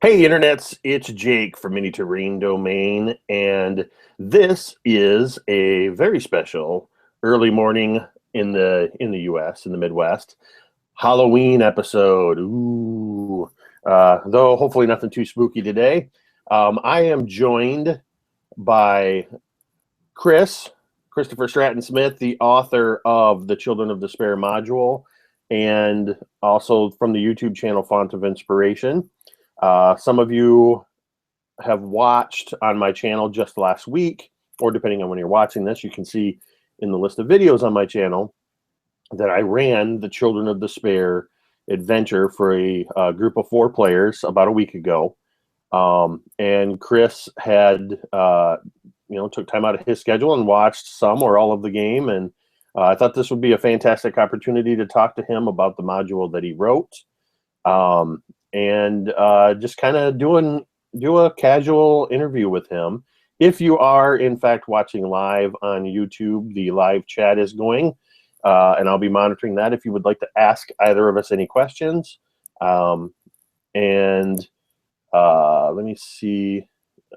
Hey, internets, it's Jake from Mini Terrain Domain, and this is a very special early morning in the US, in the Midwest, Halloween episode. Ooh. Though hopefully nothing too spooky today. I am joined by Christopher Stratton Smith, the author of the Children of Despair module, and also from the YouTube channel Font of Inspiration. Some of you have watched on my channel just last week, or depending on when you're watching this, you can see in the list of videos on my channel that I ran the Children of Despair adventure for a group of 4 players about a week ago. And Chris had, took time out of his schedule and watched some or all of the game. And I thought this would be a fantastic opportunity to talk to him about the module that he wrote. And just kind of do a casual interview with him. If you are, in fact, watching live on YouTube, the live chat is going, and I'll be monitoring that if you would like to ask either of us any questions. Let me see.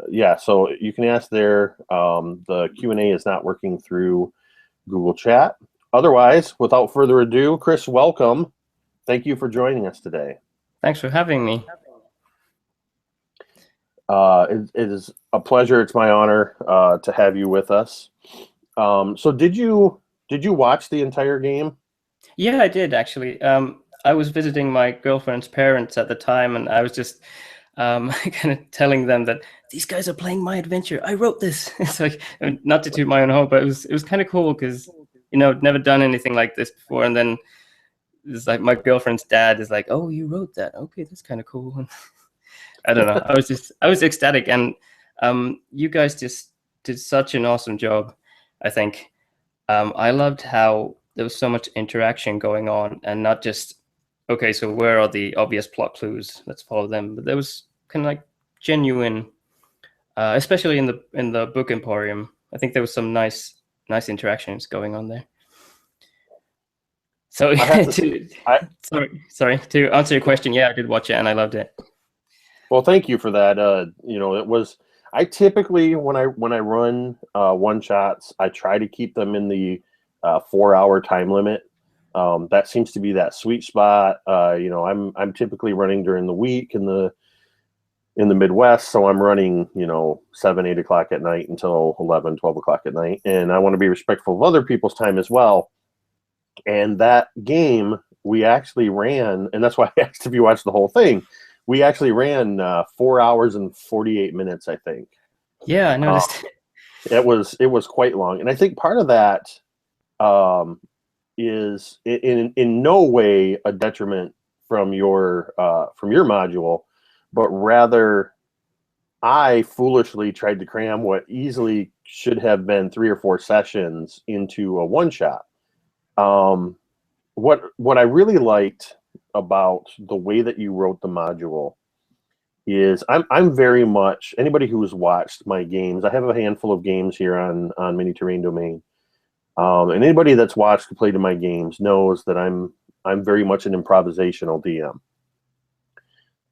Yeah, so you can ask there. The Q&A is not working through Google Chat. Otherwise, without further ado, Chris, welcome. Thank you for joining us today. Thanks for having me. It is a pleasure. It's my honor to have you with us. So did you watch the entire game? Yeah, I did actually. I was visiting my girlfriend's parents at the time, and I was just kind of telling them that these guys are playing my adventure. I wrote this. It's like, not to toot my own horn, but it was kind of cool because I'd never done anything like this before, and then it's like my girlfriend's dad is like, "Oh, you wrote that? Okay, that's kind of cool." And I don't know. I was ecstatic, and you guys just did such an awesome job. I think I loved how there was so much interaction going on, and not just okay. So where are the obvious plot clues? Let's follow them. But there was kind of like genuine, especially in the book Emporium. I think there was some nice interactions going on there. So sorry to answer your question. Yeah, I did watch it and I loved it. Well, thank you for that. It was. I typically when I run one shots, I try to keep them in the 4-hour time limit. That seems to be that sweet spot. I'm typically running during the week in the Midwest, so I'm running 7, 8 o'clock at night until 11, 12 o'clock at night, and I want to be respectful of other people's time as well. And that game we actually ran, and that's why I asked if you watched the whole thing. We actually ran 4 hours and 48 minutes, I think. Yeah, I noticed. It was quite long, and I think part of that is in no way a detriment from your module, but rather I foolishly tried to cram what easily should have been 3 or 4 sessions into a one shot. What I really liked about the way that you wrote the module is I'm very much, anybody who has watched my games, I have a handful of games here on Mini Terrain Domain, and anybody that's watched or played in my games knows that I'm very much an improvisational DM.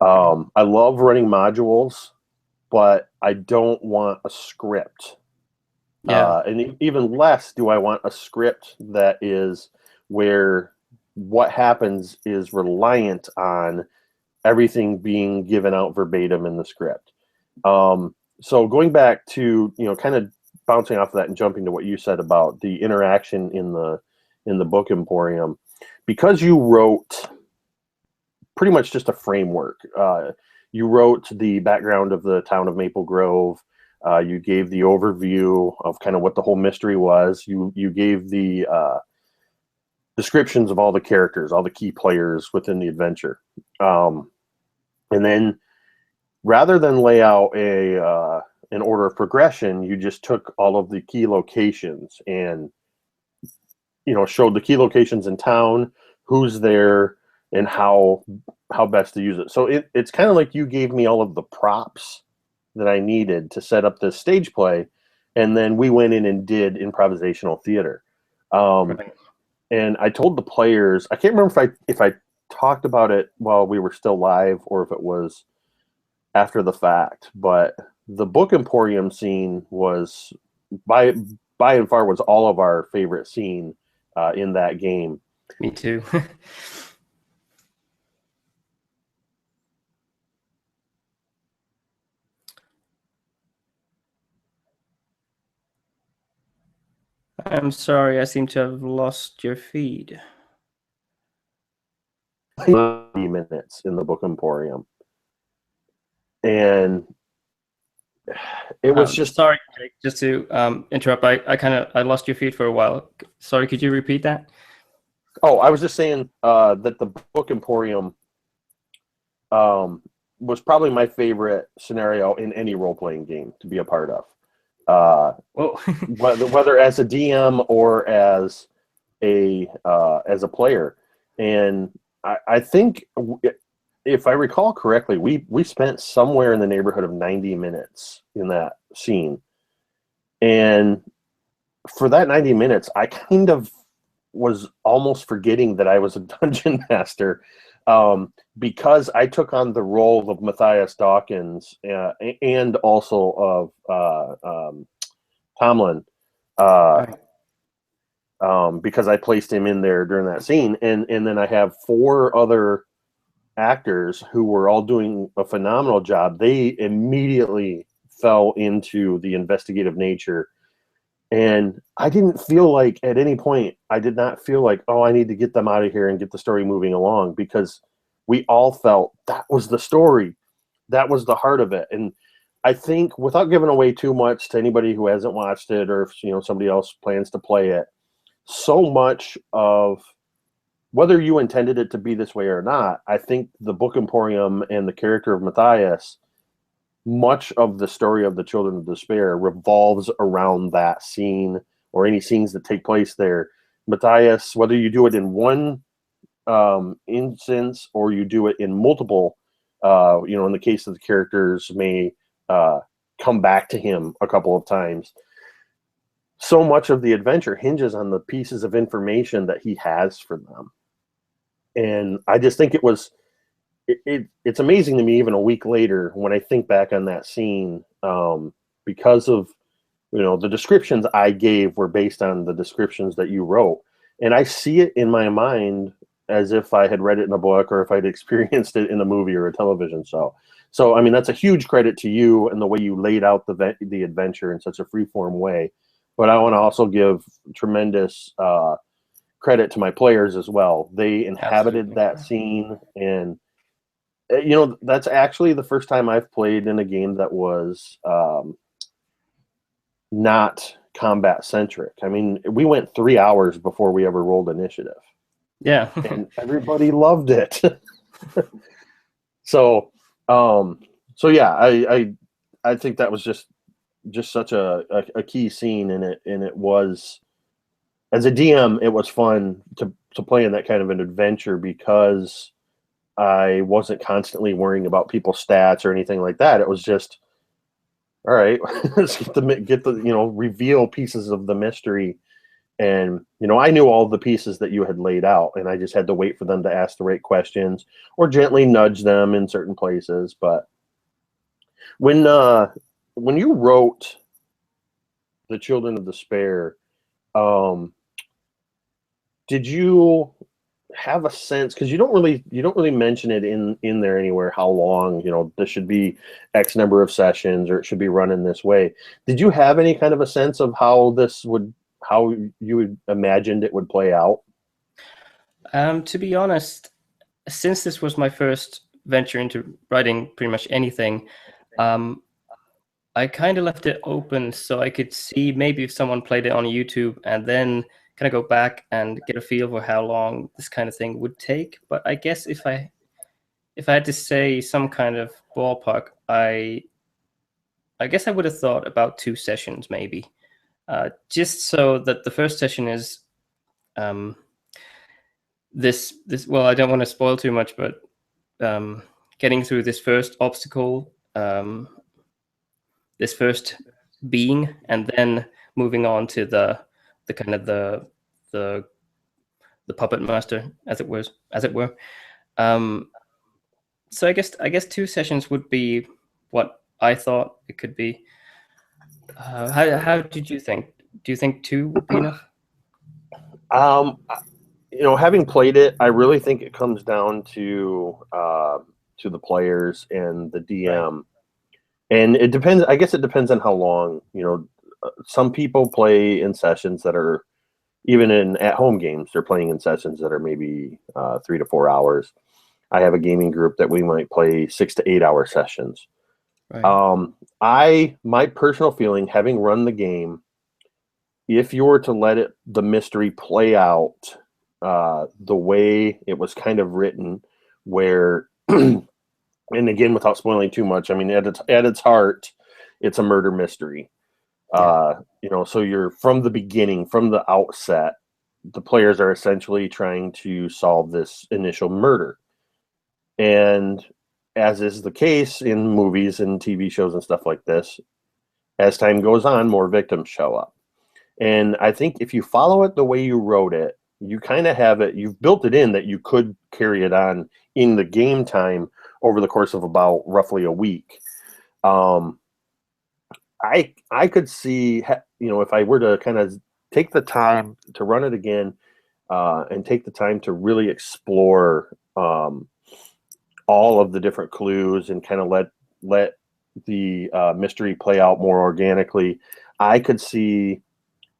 I love running modules, but I don't want a script. Yeah. And even less do I want a script that is where what happens is reliant on everything being given out verbatim in the script. So going back to, kind of bouncing off of that and jumping to what you said about the interaction in the book Emporium, because you wrote pretty much just a framework. You wrote the background of the town of Maple Grove. You gave the overview of kind of what the whole mystery was. You gave the descriptions of all the characters, all the key players within the adventure. And then rather than lay out an order of progression, you just took all of the key locations and, showed the key locations in town, who's there, and how best to use it. So it's kind of like you gave me all of the props that I needed to set up this stage play, and then we went in and did improvisational theater. Right. And I told the players, I can't remember if I talked about it while we were still live or if it was after the fact. But the Book Emporium scene was by and far was all of our favorite scene in that game. Me too. I'm sorry, I seem to have lost your feed. 30 minutes in the Book Emporium, and it was just sorry, Jake, just to interrupt. I lost your feed for a while. Sorry, could you repeat that? oh, I was just saying that the Book Emporium was probably my favorite scenario in any role playing game to be a part of. Whoa. Whether as a DM or as a player, and I think if I recall correctly, we spent somewhere in the neighborhood of 90 minutes in that scene, and for that 90 minutes, I kind of was almost forgetting that I was a dungeon master, because I took on the role of Matthias Dawkins and also of Tomlin, Right. because I placed him in there during that scene, and then I have 4 other actors who were all doing a phenomenal job. They immediately fell into the investigative nature. And I didn't feel like at any point, I did not feel like, oh, I need to get them out of here and get the story moving along, because we all felt that was the story. That was the heart of it. And I think, without giving away too much to anybody who hasn't watched it, or if somebody else plans to play it, so much of, whether you intended it to be this way or not, I think the Book Emporium and the character of Matthias, much of the story of the Children of Despair revolves around that scene, or any scenes that take place there. Matthias, whether you do it in one instance or you do it in multiple, in the case of the characters may come back to him a couple of times. So much of the adventure hinges on the pieces of information that he has for them. And I just think it's amazing to me, even a week later, when I think back on that scene, because of the descriptions I gave were based on the descriptions that you wrote, and I see it in my mind as if I had read it in a book, or if I'd experienced it in a movie or a television show. So I mean, that's a huge credit to you and the way you laid out the adventure in such a freeform way. But I want to also give tremendous credit to my players as well. They inhabited Absolutely. that scene, and that's actually the first time I've played in a game that was not combat centric. I mean, we went 3 hours before we ever rolled initiative. Yeah. And everybody loved it. So yeah, I think that was just such a key scene in it, and it was, as a DM, it was fun to play in that kind of an adventure, because I wasn't constantly worrying about people's stats or anything like that. It was just, all right, let's get the reveal pieces of the mystery. And I knew all the pieces that you had laid out, and I just had to wait for them to ask the right questions or gently nudge them in certain places. But when you wrote the Children of Despair, did you have a sense, because you don't really mention it in there anywhere, how long this should be X number of sessions, or it should be run in this way? Did you have any kind of a sense of how you had imagined it would play out? To be honest, since this was my first venture into writing pretty much anything, I kind of left it open so I could see maybe if someone played it on YouTube, and then kind of go back and get a feel for how long this kind of thing would take. But I guess if I had to say some kind of ballpark, I guess I would have thought about 2 sessions maybe, just so that the first session is this. Well, I don't want to spoil too much, but getting through this first obstacle, this first being, and then moving on to the kind of the puppet master, as it were. So I guess 2 sessions would be what I thought it could be. How did you think? Do you think 2 would be enough? Um, having played it, I really think it comes down to the players and the Right. DM, and it depends. I guess it depends on how long. Some people play in sessions that are even in at-home games. They're playing in sessions that are maybe 3 to 4 hours. I have a gaming group that we might play 6 to 8 hour sessions. Right. My personal feeling, having run the game, if you were to let the mystery play out the way it was kind of written, where, and again, without spoiling too much, I mean, at its heart, it's a murder mystery. Yeah. So you're from the beginning, from the outset, the players are essentially trying to solve this initial murder. And as is the case in movies and TV shows and stuff like this, as time goes on, more victims show up. And I think if you follow it the way you wrote it, you kind of have it, you've built it in that you could carry it on in the game time over the course of about roughly a week. I could see, if I were to kind of take the time to run it again and take the time to really explore all of the different clues and kind of let the mystery play out more organically, I could see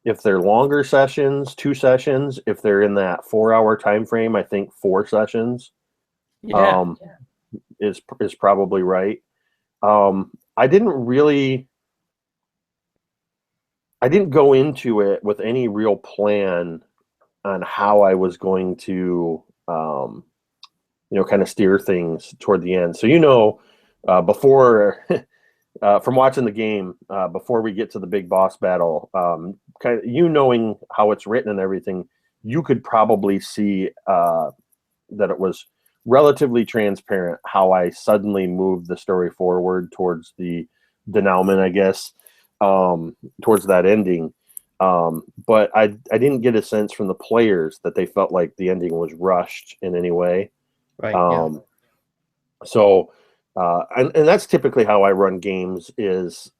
if they're longer sessions, 2 sessions. If they're in that 4 hour time frame, I think 4 sessions Yeah. is probably right. I didn't go into it with any real plan on how I was going to, kind of steer things toward the end. So, before, from watching the game, before we get to the big boss battle, kind of knowing how it's written and everything, you could probably see that it was relatively transparent how I suddenly moved the story forward towards the denouement, I guess, towards that ending. But I didn't get a sense from the players that they felt like the ending was rushed in any way. Right. Yeah. Um, so, and that's typically how I run games. Is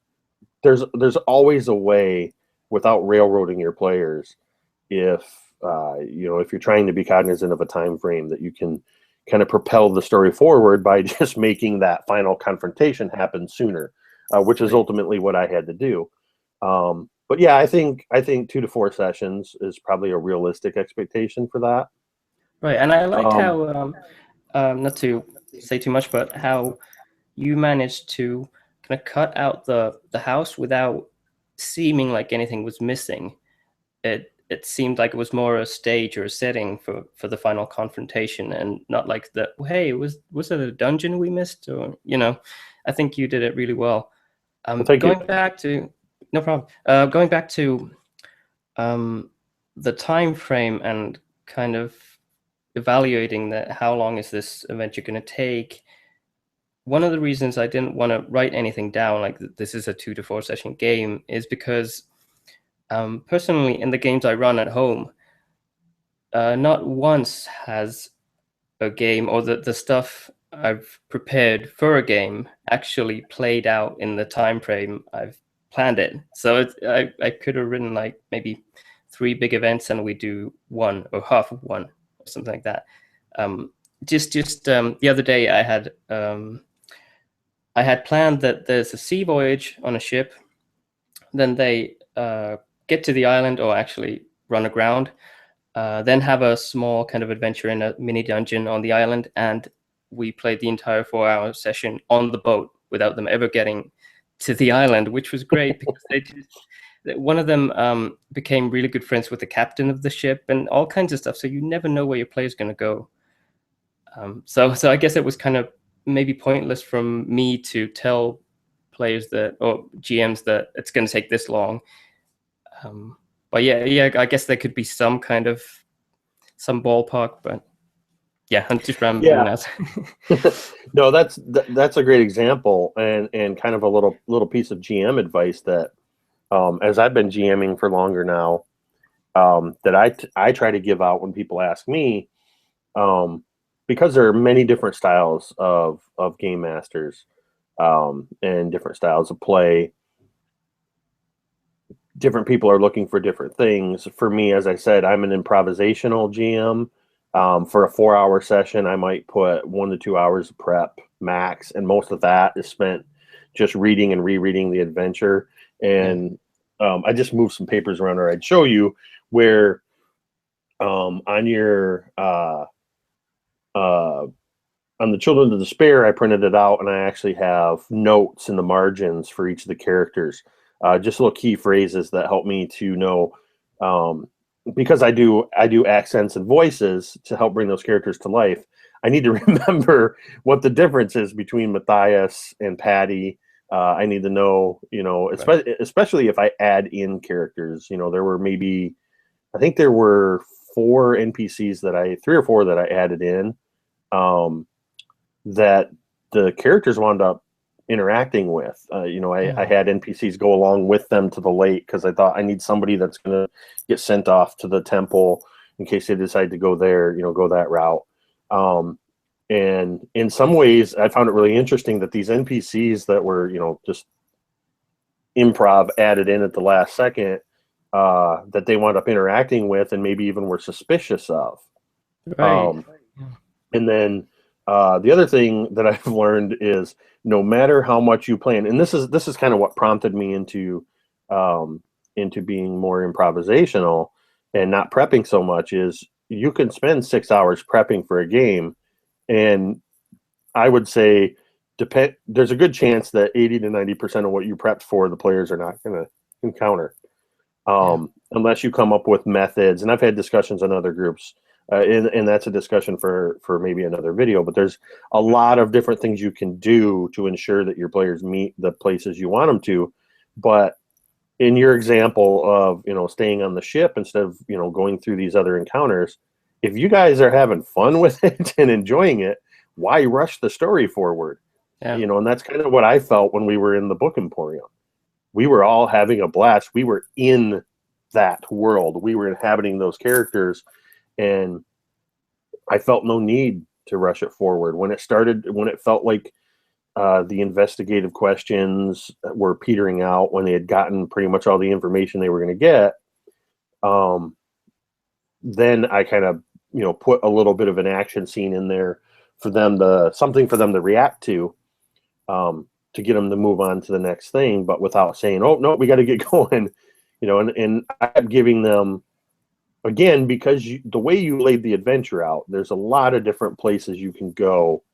there's always a way without railroading your players. If if you're trying to be cognizant of a time frame, that you can kind of propel the story forward by just making that final confrontation happen sooner, which is Right. ultimately what I had to do. But yeah, I think 2 to 4 sessions is probably a realistic expectation for that. Right. And I liked Um, how, not to say too much, but how you managed to kind of cut out the house without seeming like anything was missing. It seemed like it was more a stage or a setting for the final confrontation, and not like the, hey, was it a dungeon we missed? Or I think you did it really well. well, thank you. Going back to No problem. Going back to the time frame and kind of evaluating that, how long is this adventure going to take? One of the reasons I didn't want to write anything down, like this is a 2 to 4 session game, is because personally, in the games I run at home, not once has a game or the stuff I've prepared for a game actually played out in the time frame I've planned it. So I could have written like maybe 3 big events and we do one or half of one or something like that. Just the other day I had planned that there's a sea voyage on a ship, then they get to the island or actually run aground, then have a small kind of adventure in a mini dungeon on the island, and we played the entire 4 hour session on the boat without them ever getting to the island, which was great because one of them became really good friends with the captain of the ship and all kinds of stuff. So you never know where your player's going to go. So I guess it was kind of maybe pointless from me to tell players that, or GMs, that it's going to take this long. But yeah, I guess there could be some ballpark, but yeah, I'm just rambling Yeah. now. No, that's a great example, and kind of a little piece of GM advice that, as I've been GMing for longer now, that I try to give out when people ask me, because there are many different styles of game masters. and different styles of play. Different people are looking for different things. For me, as I said, I'm an improvisational GM. For a 4-hour session, I might put 1 to 2 hours of prep max, and most of that is spent just reading and rereading the adventure. And I just moved some papers around, or I'd show you where on your on the Children of Despair, I printed it out, and I actually have notes in the margins for each of the characters, just little key phrases that help me to know, because I do accents and voices to help bring those characters to life. I need to remember what the difference is between Matthias and Patty. I need to know, especially if I add in characters. There were I think there were 4 NPCs three or four that I added in. That the characters wound up interacting with. I had NPCs go along with them to the lake because I thought I need somebody that's going to get sent off to the temple in case they decide to go there, go that route. And in some ways, I found it really interesting that these NPCs that were, just improv added in at the last second, that they wound up interacting with and maybe even were suspicious of. Right. And then the other thing that I've learned is no matter how much you plan, and this is kind of what prompted me into being more improvisational and not prepping so much, is you can spend 6 hours prepping for a game, and I would say there's a good chance that 80 to 90% of what you prepped for, the players are not going to encounter, unless you come up with methods. And I've had discussions on other groups. And that's a discussion for maybe another video, but there's a lot of different things you can do to ensure that your players meet the places you want them to. But in your example of, staying on the ship instead of, going through these other encounters, if you guys are having fun with it and enjoying it, why rush the story forward? And that's kind of what I felt when we were in the Book Emporium. We were all having a blast. We were in that world. We were inhabiting those characters. And I felt no need to rush it forward. When it felt like the investigative questions were petering out, when they had gotten pretty much all the information they were going to get, then I kind of, put a little bit of an action scene in there for them something for them to react to get them to move on to the next thing, but without saying, "Oh no, we got to get going," and I'm giving them. Again, because the way you laid the adventure out, there's a lot of different places you can go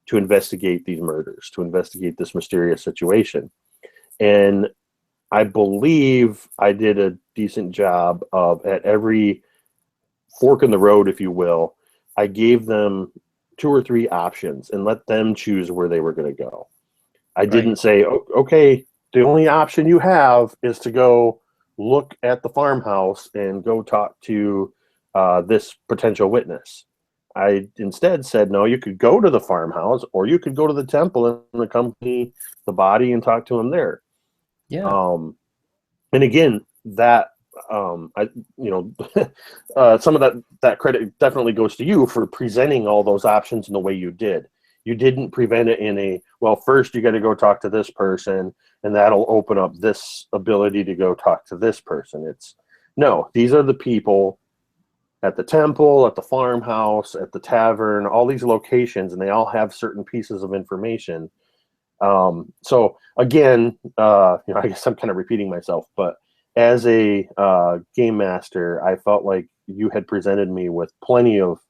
to investigate these murders, to investigate this mysterious situation. And I believe I did a decent job of, at every fork in the road, if you will, I gave them 2 or 3 options and let them choose where they were going to go. I didn't say, okay, the only option you have is to go look at the farmhouse and go talk to this potential witness. I instead said, no, you could go to the farmhouse, or you could go to the temple and accompany the body and talk to him there. And again, that some of that credit definitely goes to you for presenting all those options in the way you did. You didn't prevent it in first you got to go talk to this person, and that'll open up this ability to go talk to this person. No, these are the people at the temple, at the farmhouse, at the tavern, all these locations, and they all have certain pieces of information. So again, I guess I'm kind of repeating myself, but as a game master, I felt like you had presented me with plenty of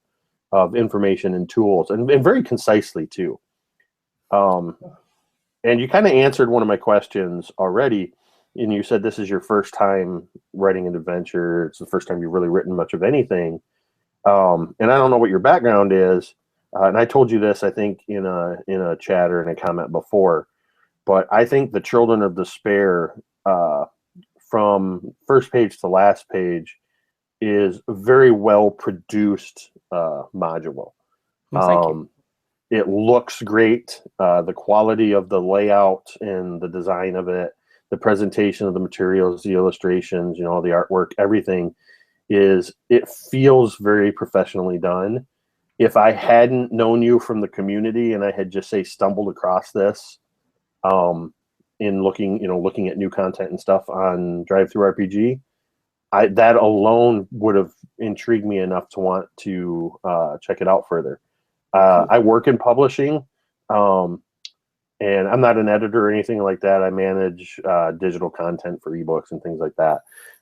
information and tools, and very concisely too. And you kind of answered one of my questions already, and you said this is your first time writing an adventure. It's the first time you've really written much of anything. And I don't know what your background is, and I told you this, I think, in a chat or in a comment before, but I think the Children of Despair, from first page to last page, is a very well produced module. Thank you. It looks great. The quality of the layout and the design of it, the presentation of the materials, the illustrations, the artwork, everything it feels very professionally done. If I hadn't known you from the community and I had just stumbled across this, in looking at new content and stuff on Drive Through RPG. That alone would have intrigued me enough to want to check it out further. Cool. I work in publishing, and I'm not an editor or anything like that. I manage digital content for ebooks and things like that.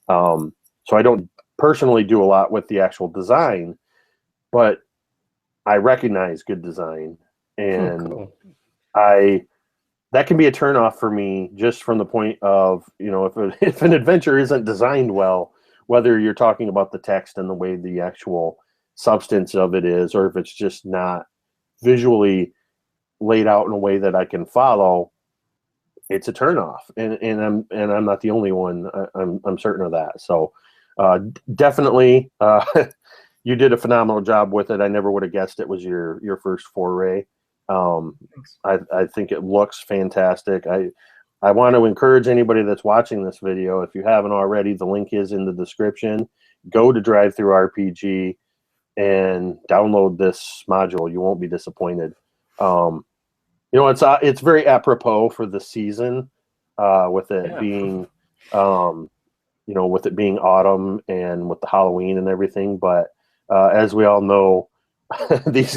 So I don't personally do a lot with the actual design, but I recognize good design, and Cool. that can be a turnoff for me just from the point of, if an adventure isn't designed well, whether you're talking about the text and the way the actual substance of it is, or if it's just not visually laid out in a way that I can follow, it's a turnoff. And I'm not the only one. I'm certain of that. So definitely, you did a phenomenal job with it. I never would have guessed it was your first foray. I think it looks fantastic. I want to encourage anybody that's watching this video, if you haven't already, the link is in the description. Go to Drive Through RPG and download this module. You won't be disappointed. It's very apropos for the season, with it being, with it being autumn and with the Halloween and everything. But as we all know, this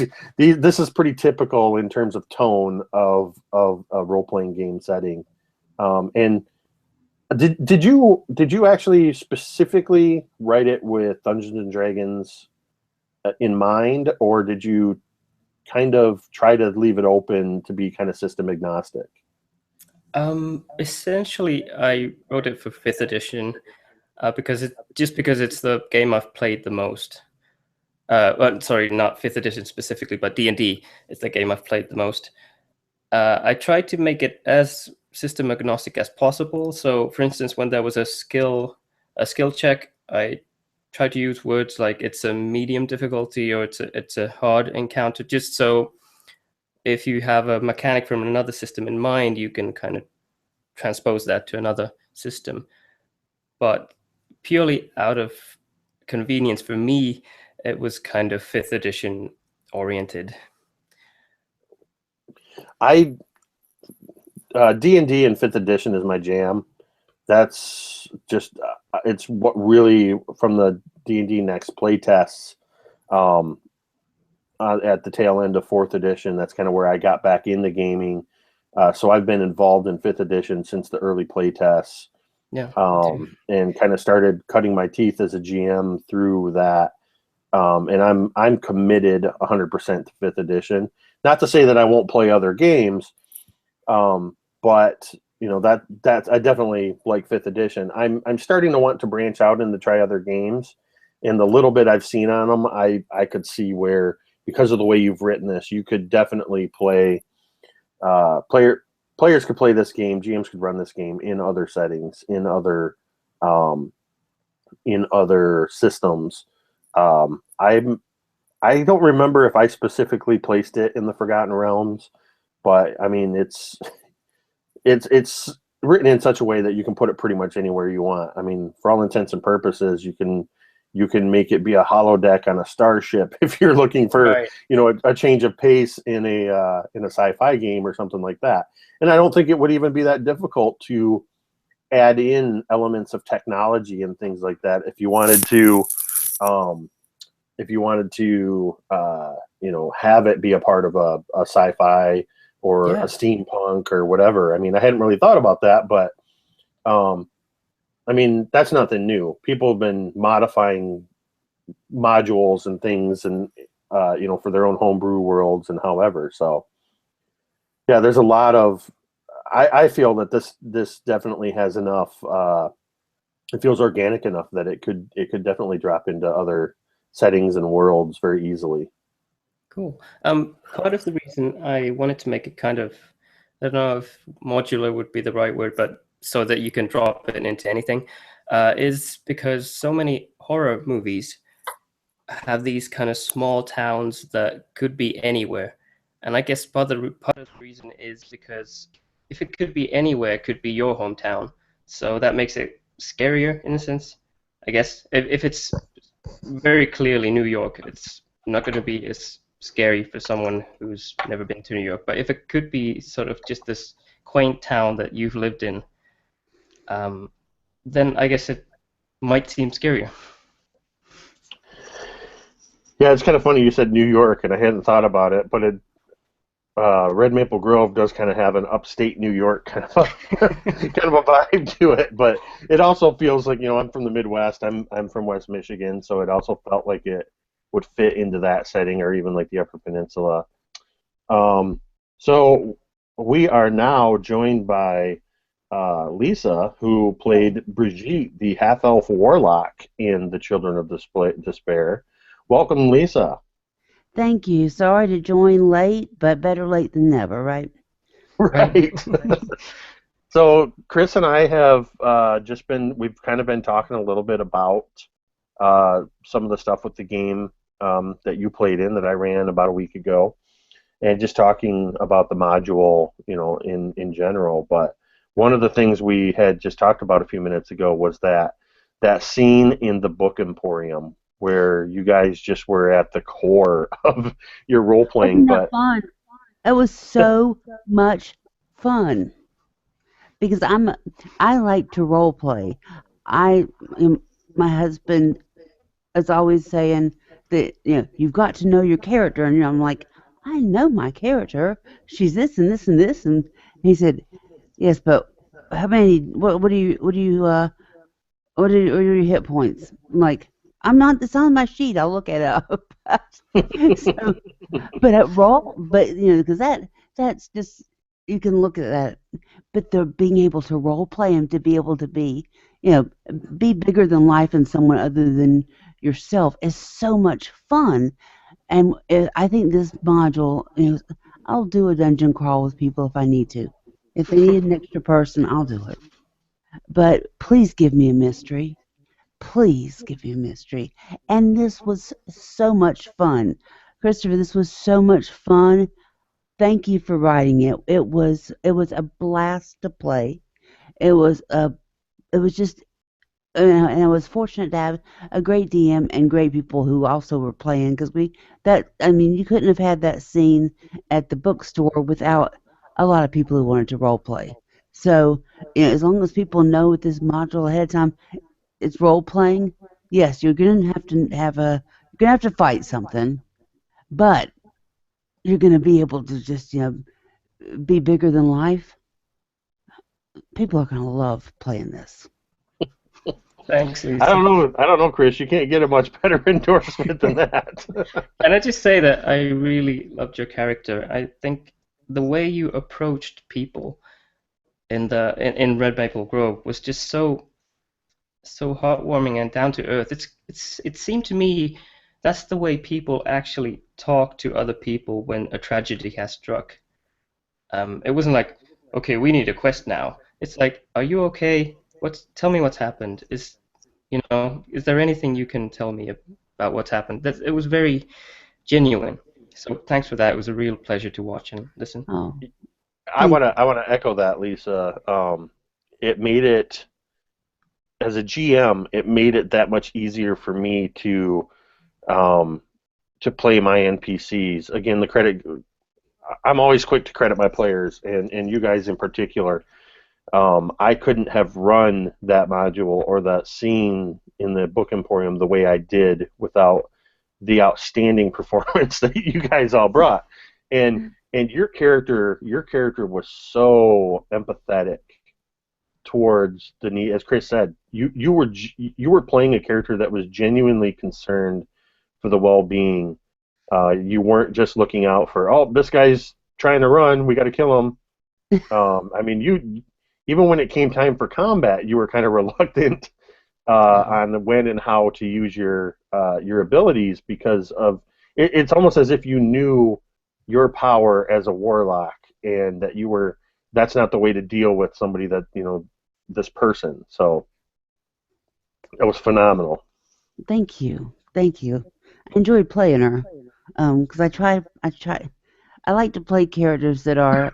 is pretty typical in terms of tone of a role-playing game setting. And did you actually specifically write it with Dungeons and Dragons in mind, or did you kind of try to leave it open to be kind of system agnostic? Essentially, I wrote it for 5th edition because it's the game I've played the most. Well, sorry, not 5th edition specifically, but D&D is the game I've played the most. I tried to make it as system agnostic as possible. So, for instance, when there was a skill check, I tried to use words like it's a medium difficulty or it's a hard encounter, just so if you have a mechanic from another system in mind, you can kind of transpose that to another system. But purely out of convenience for me, it was kind of 5th edition oriented. D&D and 5th edition is my jam. That's just it's what really, from the D&D Next play tests, at the tail end of 4th edition, that's kind of where I got back into gaming. So I've been involved in 5th edition since the early play tests. Yeah. And kind of started cutting my teeth as a GM through that. And I'm committed 100% to 5th edition. Not to say that I won't play other games, but that I definitely like 5th edition. I'm starting to want to branch out and to try other games. And the little bit I've seen on them, I could see where, because of the way you've written this, you could definitely play. Players could play this game. GMs could run this game in other settings, in other systems. I don't remember if I specifically placed it in the Forgotten Realms, but I mean it's written in such a way that you can put it pretty much anywhere you want. I mean, for all intents and purposes, you can make it be a holodeck on a starship if you're looking for Right. a change of pace in a sci-fi game or something like that. And I don't think it would even be that difficult to add in elements of technology and things like that if you wanted to. Have it be a part of a sci-fi or a steampunk or whatever. I mean, I hadn't really thought about that, but I mean, that's nothing new. People have been modifying modules and things, and for their own homebrew worlds and however. So, yeah, there's a lot of. I feel that this definitely has enough. It feels organic enough that it could definitely drop into other settings and worlds very easily. Cool. Part of the reason I wanted to make it kind of, I don't know if modular would be the right word, but so that you can drop it into anything, is because so many horror movies have these kind of small towns that could be anywhere. And I guess part of the reason is because if it could be anywhere, it could be your hometown. So that makes it scarier in a sense. I guess if it's very clearly New York, it's not going to be as scary for someone who's never been to New York. But if it could be sort of just this quaint town that you've lived in, um, then I guess it might seem scarier. Yeah, it's kind of funny you said New York, and I hadn't thought about it, but Red Maple Grove does kind of have an upstate New York kind of kind of a vibe to it. But it also feels like, I'm from the Midwest. I'm from West Michigan, so it also felt like it would fit into that setting, or even like the Upper Peninsula. Um, so we are now joined by Lisa, who played Brigitte, the half elf warlock in The Children of Despair. Welcome, Lisa. Thank you. Sorry to join late, but better late than never, right? Right. Right. So Chris and I have we've kind of been talking a little bit about some of the stuff with the game that you played in that I ran about a week ago, and just talking about the module, in general. But one of the things we had just talked about a few minutes ago was that scene in the Book Emporium where you guys just were at the core of your role playing. Wasn't that But fun? It was so much fun because I like to role play. I my husband is always saying that you've got to know your character, and I'm like, I know my character. She's this and this and this, and he said, yes, but how many? What are your hit points? I'm like, I'm not. It's on my sheet. I'll look it up. So, but because that's just you can look at that. But the being able to role play and to be able to be bigger than life and someone other than yourself is so much fun. And I think this module, I'll do a dungeon crawl with people if I need to. If they need an extra person, I'll do it. But please give me a mystery. Please give me a mystery. And this was so much fun. Christopher, this was so much fun. Thank you for writing it. It was a blast to play. It was just and I was fortunate to have a great DM and great people who also were playing because you couldn't have had that scene at the bookstore without a lot of people who wanted to role play. So, as long as people know with this module ahead of time, it's role playing. Yes, you're gonna have to fight something, but you're gonna be able to just be bigger than life. People are gonna love playing this. Thanks, I Lisa. don't know. I don't know, Chris. You can't get a much better endorsement than that. Can I just say that I really loved your character? I think the way you approached people in Red Maple Grove was just so heartwarming and down to earth. It seemed to me that's the way people actually talk to other people when a tragedy has struck. It wasn't like, okay, we need a quest now. It's like, are you okay? Tell me what's happened. Is there anything you can tell me about what's happened? It was very genuine. So thanks for that. It was a real pleasure to watch and listen. Oh, I thank want to I want to echo that, Lisa. It made it, as a GM, it made it that much easier for me um, to play my NPCs. Again, the credit. I'm always quick to credit my players, and you guys in particular. I couldn't have run that module or that scene in the Book Emporium the way I did without the outstanding performance that you guys all brought. And your character was so empathetic towards the need. As Chris said, you were playing a character that was genuinely concerned for the well-being. You weren't just looking out for, oh, this guy's trying to run, we got to kill him. You even when it came time for combat, you were kind of reluctant on when and how to use your abilities because of it's almost as if you knew your power as a warlock and that that's not the way to deal with somebody that this person. So it was phenomenal. thank you, thank you. I enjoyed playing her. Because I like to play characters that are,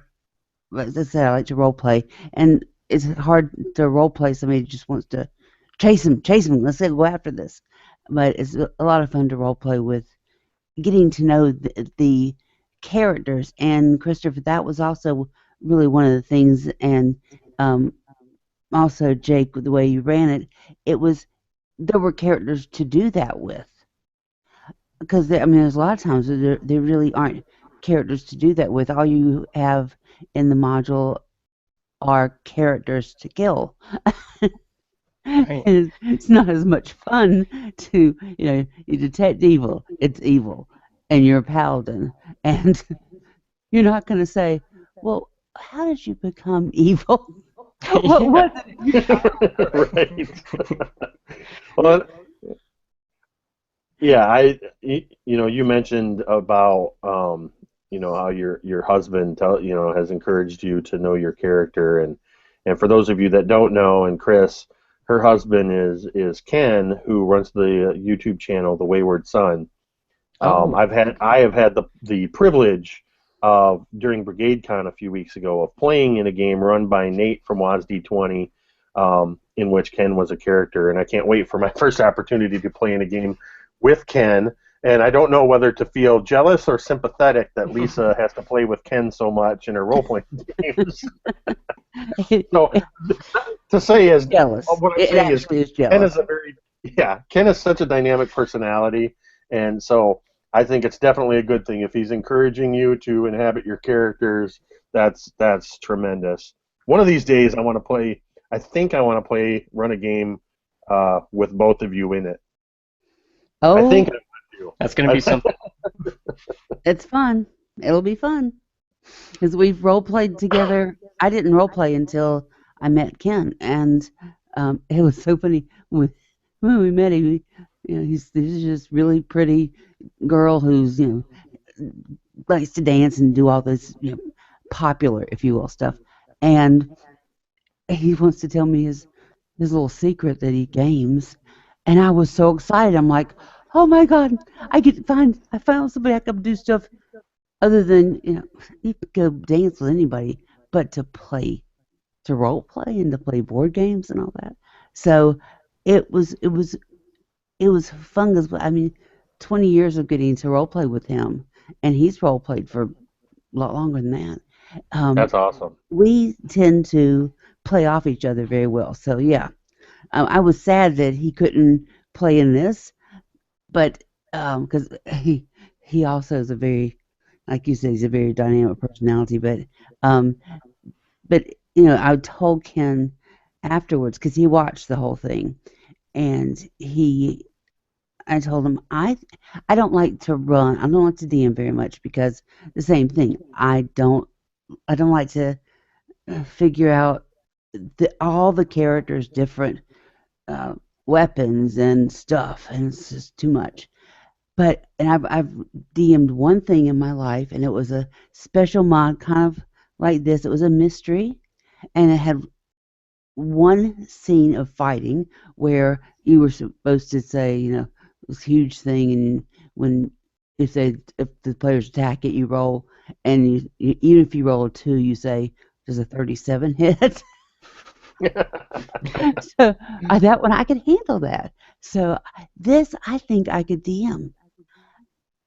as I said, I like to role play, and it's hard to role play somebody who just wants to chase him. Let's say go after this, but it's a lot of fun to role play with, getting to know the characters. And Christopher, that was also really one of the things, and um, also Jake, the way you ran it, it was there were characters to do that with. Because I mean, there's a lot of times there really aren't characters to do that with. All you have in the module are characters to kill. Right. And it's not as much fun to, you detect evil, it's evil, and you're a paladin, and you're not going to say, well, how did you become evil? What Yeah. was it you tried? Right. Well, yeah, you mentioned about how your husband has encouraged you to know your character, and for those of you that don't know, and Chris, her husband is Ken, who runs the YouTube channel The Wayward Son. Oh, I have had the privilege of during Brigade Con a few weeks ago of playing in a game run by Nate from WASD 20, in which Ken was a character, and I can't wait for my first opportunity to play in a game with Ken. And I don't know whether to feel jealous or sympathetic that Lisa has to play with Ken so much in her role playing games. So to say is Jealous. what I'm It saying is actually is Ken is jealous. Ken is such a dynamic personality, and so I think it's definitely a good thing if he's encouraging you to inhabit your characters. That's tremendous. One of these days, I want to play. I think I want to run a game with both of you in it. I think Oh, I want that's going to be something. it's fun. It'll be fun. Because we've role played together. I didn't role play until I met Ken, and it was so funny when we met him. He's just really pretty girl who's likes to dance and do all this popular, if you will, stuff, and he wants to tell me his little secret that he games, and I was so excited. I'm like, oh my god, I found somebody I could do stuff other than you could go dance with anybody, but to role play and to play board games and all that. So it was fun because I mean, 20 years of getting to role play with him, and he's role played for a lot longer than that. That's awesome. We tend to play off each other very well. So yeah, I was sad that he couldn't play in this, but because he also is a very, like you said, he's a very dynamic personality. Um, but I told Ken afterwards because he watched the whole thing, and I told him I don't like to run. I don't like to DM very much because the same thing. I don't like to figure out all the characters' different uh, weapons and stuff, and it's just too much. And I've DM'd one thing in my life, and it was a special mod, kind of like this. It was a mystery, and it had one scene of fighting where you were supposed to say, this huge thing, and when if the players attack it, you roll, and even if you roll a 2, you say, does a 37 hit? So that one I could handle that. So this I think I could DM.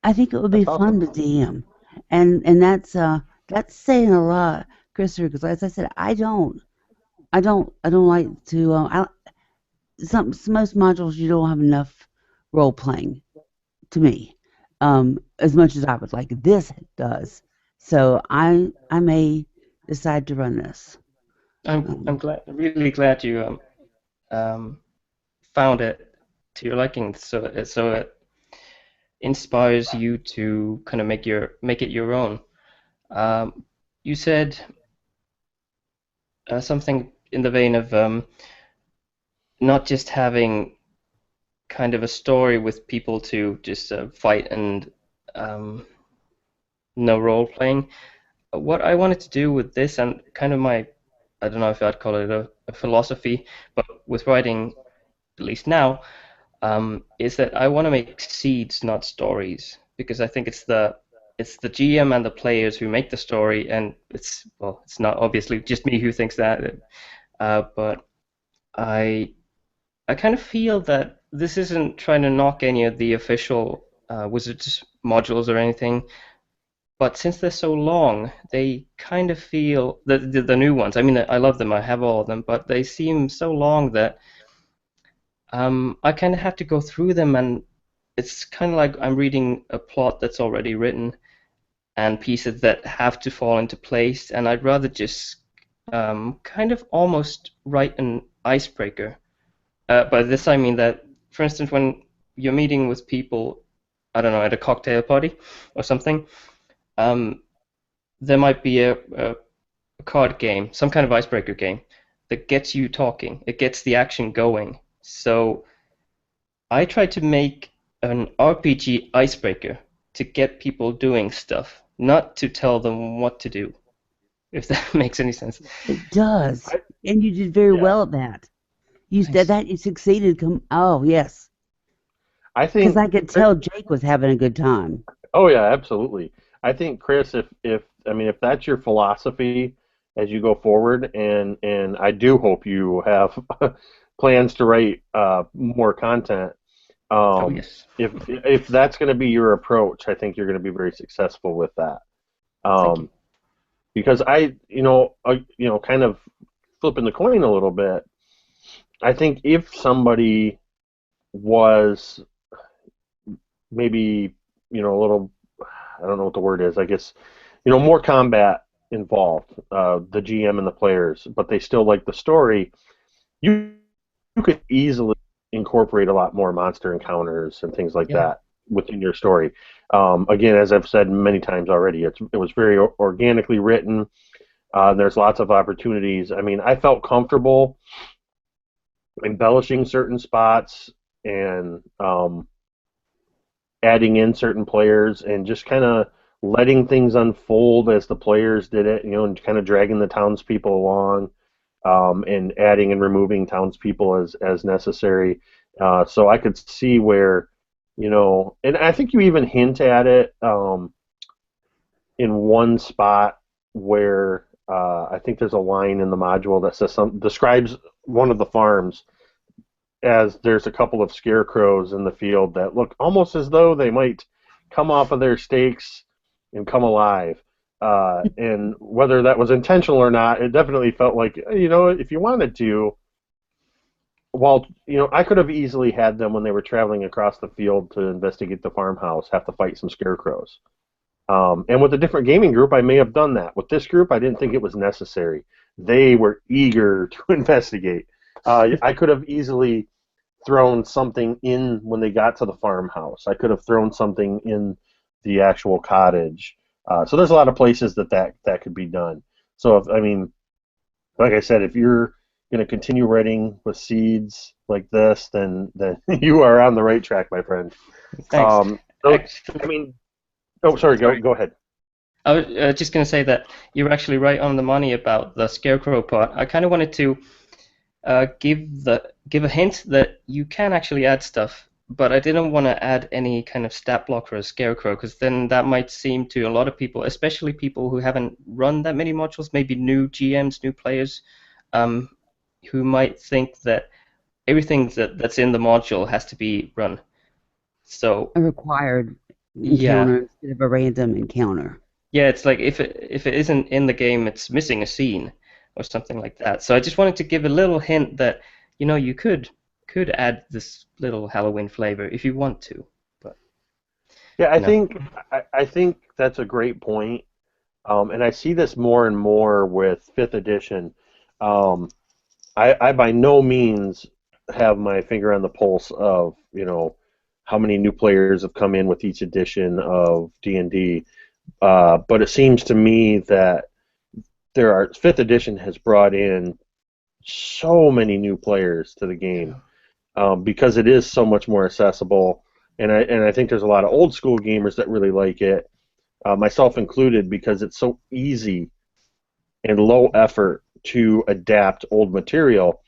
I think it would be That's fun to awesome. DM, and that's saying a lot, Christopher. Because as I said, I don't like to. Most modules you don't have enough role playing to me, as much as I would like. This does, so I may decide to run this. I'm Um, glad, really glad you found it to your liking, so it inspires you to kind of make it your own. Um, you said something in the vein of not just having kind of a story with people to just fight and um, no role playing. What I wanted to do with this and kind of I don't know if I'd call it a philosophy, but with writing, at least now, is that I want to make seeds, not stories, because I think it's the GM and the players who make the story, and it's not obviously just me who thinks that, but I I kind of feel that this isn't trying to knock any of the official Wizards modules or anything, but since they're so long, they kind of feel the new ones. I mean, I love them. I have all of them, but they seem so long that I kind of have to go through them, and it's kind of like I'm reading a plot that's already written and pieces that have to fall into place, and I'd rather just kind of almost write an icebreaker. By this I mean that, for instance, when you're meeting with people, I don't know, at a cocktail party or something, there might be a card game, some kind of icebreaker game that gets you talking. It gets the action going. So I try to make an RPG icebreaker to get people doing stuff, not to tell them what to do, if that makes any sense. It does, and you did very well at that. You did that. You succeeded. Oh yes. I think because I could tell Jake was having a good time. Oh yeah, absolutely. I think Chris, if that's your philosophy as you go forward, and I do hope you have plans to write more content. Oh yes. If that's going to be your approach, I think you're going to be very successful with that. Thank you. Because kind of flipping the coin a little bit, I think if somebody was maybe a little, I don't know what the word is, I guess, more combat involved, the GM and the players, but they still like the story, you could easily incorporate a lot more monster encounters and things like that within your story. Again, as I've said many times already, it was very organically written. There's lots of opportunities. I mean, I felt comfortable embellishing certain spots and adding in certain players and just kind of letting things unfold as the players did it, and kind of dragging the townspeople along, and adding and removing townspeople as necessary. So I could see where, and I think you even hint at it in one spot where I think there's a line in the module that says describes one of the farms as there's a couple of scarecrows in the field that look almost as though they might come off of their stakes and come alive. And whether that was intentional or not, it definitely felt like, if you wanted to, I could have easily had them when they were traveling across the field to investigate the farmhouse have to fight some scarecrows. And with a different gaming group, I may have done that. With this group, I didn't think it was necessary. They were eager to investigate. I could have easily thrown something in when they got to the farmhouse. I could have thrown something in the actual cottage. So there's a lot of places that could be done. So, like I said, if you're going to continue writing with seeds like this, then you are on the right track, my friend. Thanks. Oh, sorry, go ahead. I was just going to say that you're actually right on the money about the scarecrow part. I kind of wanted to give a hint that you can actually add stuff, but I didn't want to add any kind of stat block for a scarecrow, because then that might seem to a lot of people, especially people who haven't run that many modules, maybe new GMs, new players, who might think that everything that's in the module has to be run. So a required encounter instead of a random encounter. Yeah, it's like if it isn't in the game, it's missing a scene or something like that. So I just wanted to give a little hint that you could add this little Halloween flavor if you want to. But yeah, I think that's a great point, and I see this more and more with 5th edition. I by no means have my finger on the pulse of how many new players have come in with each edition of D&D, but it seems to me that 5th edition has brought in so many new players to the game, because it is so much more accessible, and I think there's a lot of old school gamers that really like it, myself included, because it's so easy and low effort to adapt old material.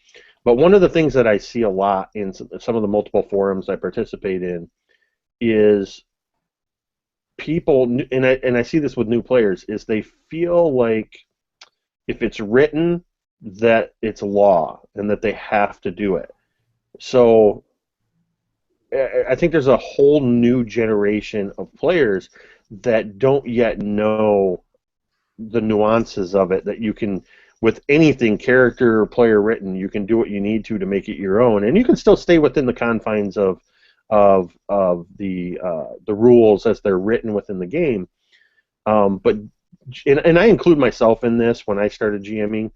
But one of the things that I see a lot in some of the multiple forums I participate in is people, and I see this with new players, is they feel like if it's written, that it's law and that they have to do it. So I think there's a whole new generation of players that don't yet know the nuances of it, that you can, with anything character or player written, you can do what you need to make it your own, and you can still stay within the confines of the rules as they're written within the game. But and I include myself in this when I started GMing.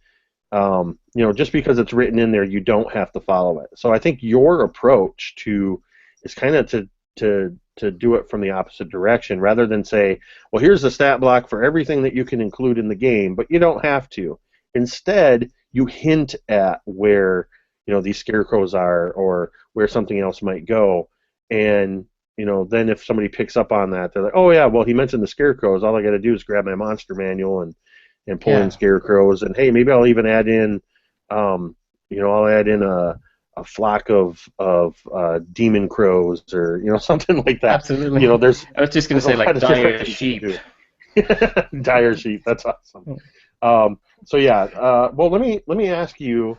Just because it's written in there, you don't have to follow it. So I think your approach is kind of to do it from the opposite direction, rather than say, well, here's the stat block for everything that you can include in the game, but you don't have to. Instead, you hint at where these scarecrows are, or where something else might go, and then if somebody picks up on that, they're like, oh yeah, well, he mentioned the scarecrows. All I got to do is grab my monster manual and pull in scarecrows, and hey, maybe I'll even add in, I'll add in a flock of demon crows, or something like that. Absolutely. There's I was just going to say, like, dire sheep. Dire sheep. That's awesome. So yeah. Well, let me ask you.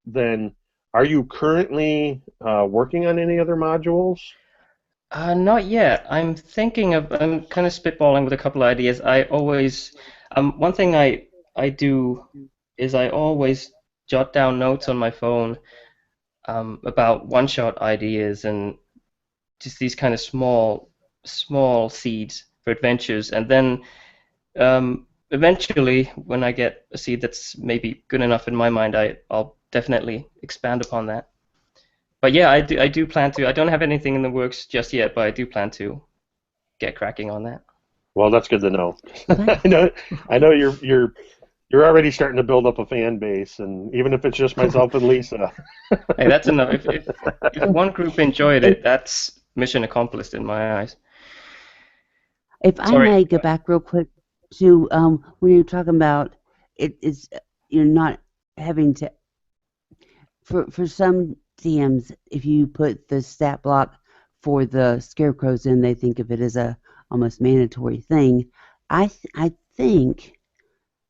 Then, are you currently working on any other modules? Not yet. I'm kind of spitballing with a couple of ideas. I always, one thing I do is I always jot down notes on my phone about one-shot ideas and just these kind of small seeds for adventures, and then eventually, when I get a seed that's maybe good enough in my mind, I'll definitely expand upon that. But yeah, I do plan to. I don't have anything in the works just yet, but I do plan to get cracking on that. Well, that's good to know. I know you're already starting to build up a fan base, and even if it's just myself and Lisa. Hey, that's enough. If one group enjoyed it, that's mission accomplished in my eyes. If I may go back real quick to when you're talking about you're not having to, for some DMs, if you put the stat block for the scarecrows in, they think of it as a almost mandatory thing. I think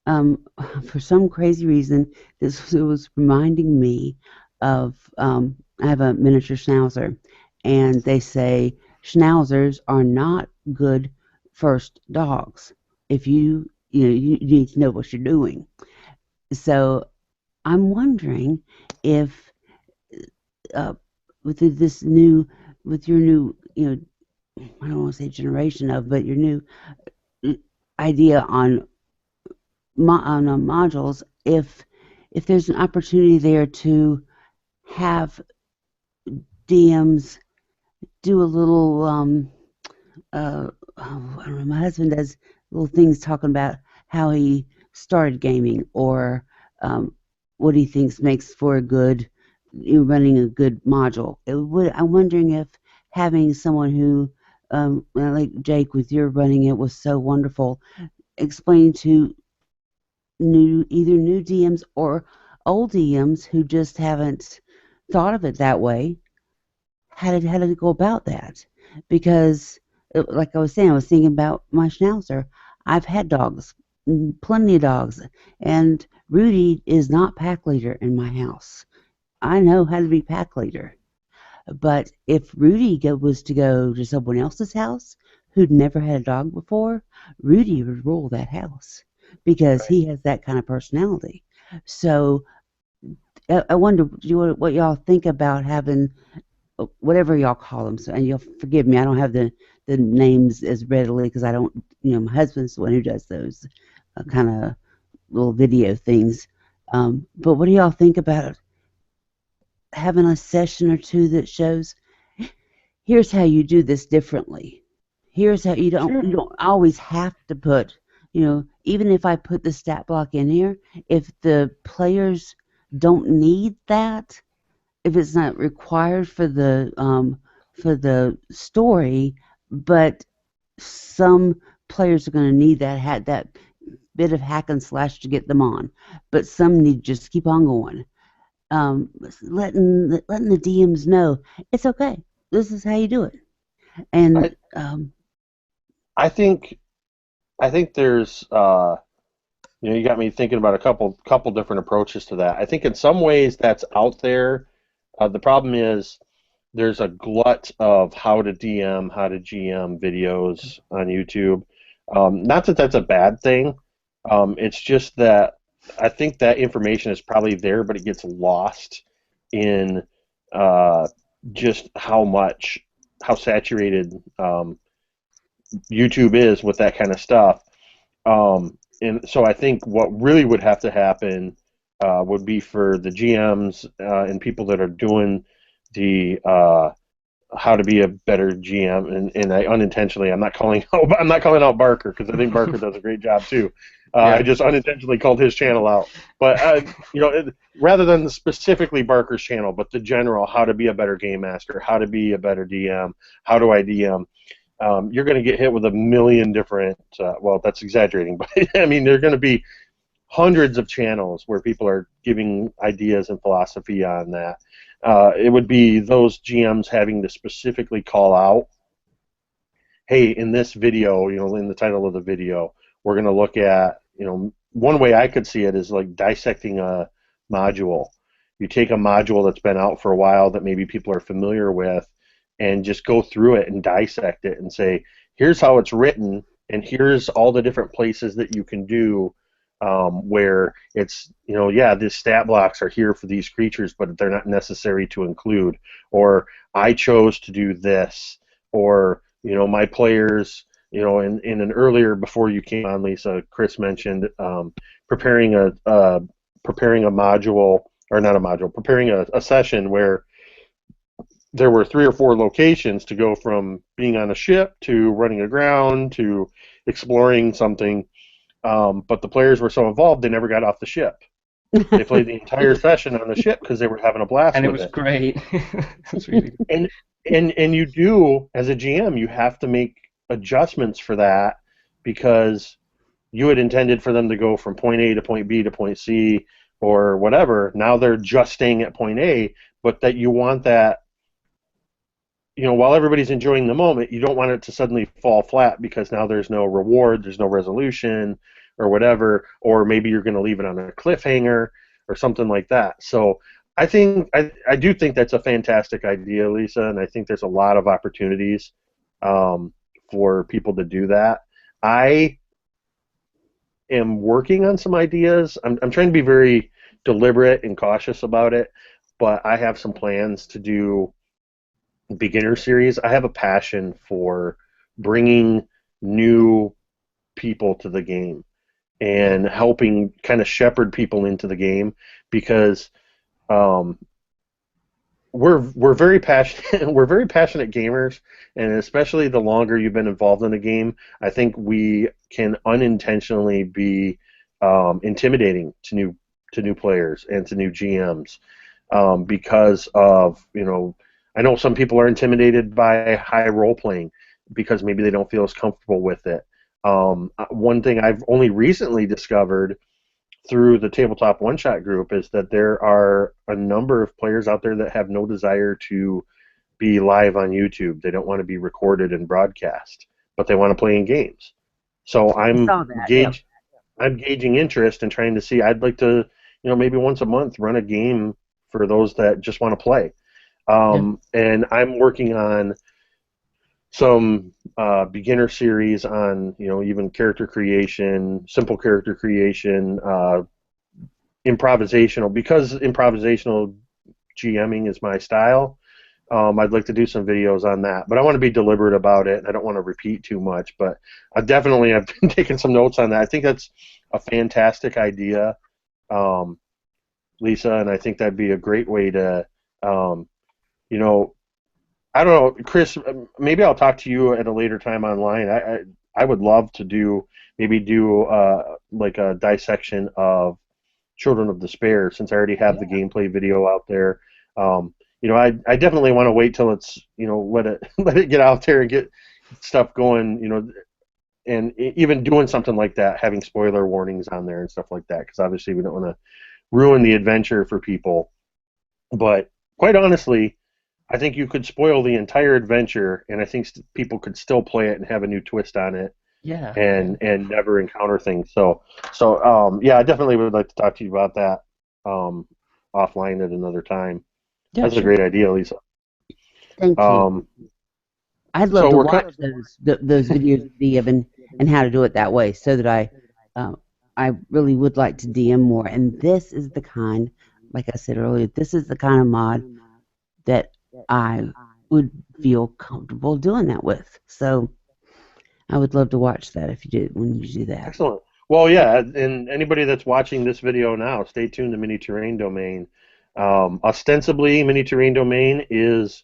for some crazy reason, this was reminding me of I have a miniature schnauzer, and they say schnauzers are not good first dogs. If you need to know what you're doing. So I'm wondering if with your new, I don't want to say generation of, but your new idea on modules, if there's an opportunity there to have DMs do a little, I don't know, my husband does little things talking about how he started gaming, or what he thinks makes for a good, running a good module. I'm wondering if having someone who, like Jake, with your running it was so wonderful, explaining to either new DMs or old DMs who just haven't thought of it that way, how to go about that. Because, like I was saying, I was thinking about my schnauzer. I've had dogs, plenty of dogs, and Rudy is not pack leader in my house. I know how to be pack leader. But if Rudy was to go to someone else's house who'd never had a dog before, Rudy would rule that house because he has that kind of personality. So I wonder what y'all think about having, whatever y'all call them. So, and you'll forgive me, I don't have the names as readily because I don't, my husband's the one who does those kind of little video things. But what do y'all think about having a session or two that shows, here's how you do this differently. Here's how you don't always have to put, even if I put the stat block in here, if the players don't need that, if it's not required for the story, but some players are going to need that bit of hack and slash to get them on, but some need to just keep on going. Letting the DMs know it's okay. This is how you do it. And I think there's you got me thinking about a couple different approaches to that. I think in some ways that's out there. The problem is there's a glut of how to DM, how to GM videos on YouTube. Not that that's a bad thing. It's just that I think that information is probably there, but it gets lost in uh, just how saturated YouTube is with that kind of stuff. And so I think what really would have to happen would be for the GMs and people that are doing the how to be a better GM, and I unintentionally I'm not calling out Barker because I think Barker does a great job too. I just unintentionally called his channel out, but rather than specifically Barker's channel, but the general how to be a better game master, how to be a better DM, how do I DM. You're going to get hit with a million different. Well, that's exaggerating, but I mean, there are going to be hundreds of channels where people are giving ideas and philosophy on that. It would be those GMs having to specifically call out, hey, in this video, in the title of the video, we're going to look at, one way I could see it is like dissecting a module. You take a module that's been out for a while that maybe people are familiar with and just go through it and dissect it and say, here's how it's written, and here's all the different places that you can do where it's, these stat blocks are here for these creatures, but they're not necessary to include. Or I chose to do this. Or, my players, in an earlier, before you came on, Lisa, Chris mentioned preparing a module, or not a module, preparing a session where there were 3 or 4 locations to go from being on a ship to running aground to exploring something. But the players were so involved, they never got off the ship. They played the entire session on the ship because they were having a blast with it. And it was great. It was really good. And you do, as a GM, you have to make adjustments for that because you had intended for them to go from point A to point B to point C or whatever. Now they're just staying at point A, but that you want that, while everybody's enjoying the moment, you don't want it to suddenly fall flat because now there's no reward, there's no resolution or whatever, or maybe you're going to leave it on a cliffhanger or something like that. So I do think that's a fantastic idea, Lisa, and I think there's a lot of opportunities for people to do that. I am working on some ideas. I'm trying to be very deliberate and cautious about it, but I have some plans to do beginner series. I have a passion for bringing new people to the game and helping kind of shepherd people into the game because we're very passionate we're very passionate gamers, and especially the longer you've been involved in the game, I think we can unintentionally be intimidating to new players and to new GMs because of I know some people are intimidated by high role playing because maybe they don't feel as comfortable with it. One thing I've only recently discovered through the tabletop one-shot group is that there are a number of players out there that have no desire to be live on YouTube. They don't want to be recorded and broadcast, but they want to play in games. So I'm gauging interest and trying to see. I'd like to, maybe once a month run a game for those that just want to play. And I'm working on some beginner series on, even character creation, simple character creation, improvisational, because improvisational GMing is my style. I'd like to do some videos on that, but I want to be deliberate about it. I don't want to repeat too much, but I've been taking some notes on that. I think that's a fantastic idea, Lisa, and I think that'd be a great way to, I don't know, Chris, maybe I'll talk to you at a later time online. I would love to do like a dissection of Children of Despair, since I already have the gameplay video out there. I definitely want to wait till it's, let it get out there and get stuff going, and even doing something like that, having spoiler warnings on there and stuff like that, because obviously we don't want to ruin the adventure for people. But quite honestly, I think you could spoil the entire adventure, and I think people could still play it and have a new twist on it. Yeah. And never encounter things. So I definitely would like to talk to you about that offline at another time. Yeah, That's sure. a great idea, Lisa. Thank you. I'd love So to we're watch those videos with you, Evan, and how to do it that way, so that I really would like to DM more. And this is the kind, like I said earlier, this is the kind of mod that I would feel comfortable doing that with. So I would love to watch that if you did when you do that. Excellent. Well, yeah, and anybody that's watching this video now, stay tuned to Mini Terrain Domain. Ostensibly, Mini Terrain Domain is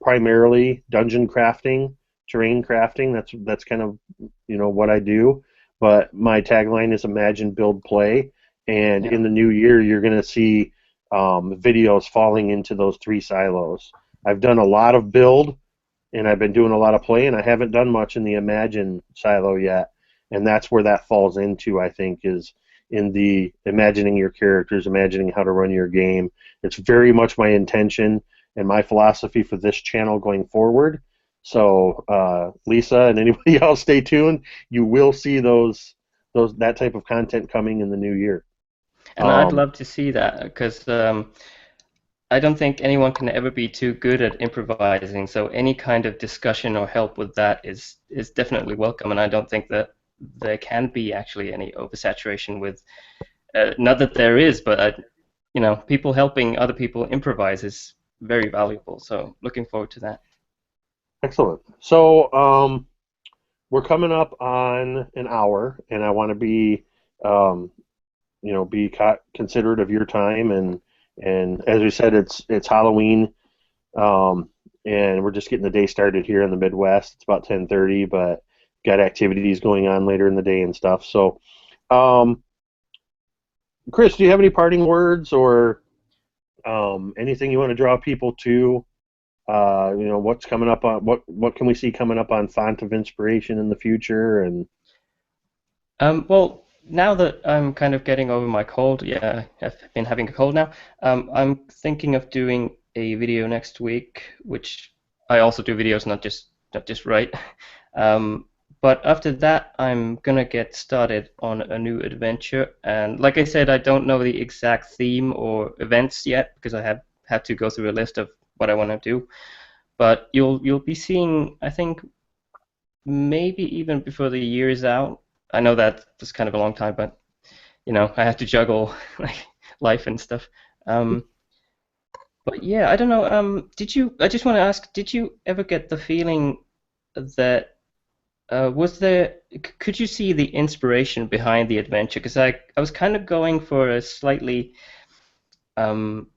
primarily dungeon crafting, terrain crafting. That's kind of what I do. But my tagline is Imagine, Build, Play. And in the new year, you're going to see videos falling into those 3 silos. I've done a lot of build, and I've been doing a lot of play, and I haven't done much in the Imagine silo yet. And that's where that falls into, I think, is in the imagining your characters, imagining how to run your game. It's very much my intention and my philosophy for this channel going forward. So Lisa and anybody else, stay tuned. You will see that type of content coming in the new year. And I'd love to see that, because I don't think anyone can ever be too good at improvising. So any kind of discussion or help with that is definitely welcome. And I don't think that there can be actually any oversaturation with, not that there is, but people helping other people improvise is very valuable. So looking forward to that. Excellent. So we're coming up on an hour, and I want to be considerate of your time, and as we said, it's Halloween, and we're just getting the day started here in the Midwest. It's about 10:30, but got activities going on later in the day and stuff. So, Chris, do you have any parting words or anything you want to draw people to? What's coming up on what can we see coming up on Font of Inspiration in the future? And well, now that I'm kind of getting over my cold, I've been having a cold now. I'm thinking of doing a video next week, which I also do videos, not just write. But after that, I'm gonna get started on a new adventure, and like I said, I don't know the exact theme or events yet because I have to go through a list of what I want to do. But you'll be seeing, I think, maybe even before the year is out. I know that was kind of a long time, but I have to juggle like life and stuff. But yeah, I don't know. I just want to ask, did you ever get the feeling that could you see the inspiration behind the adventure? Because I was kind of going for a slightly 70s,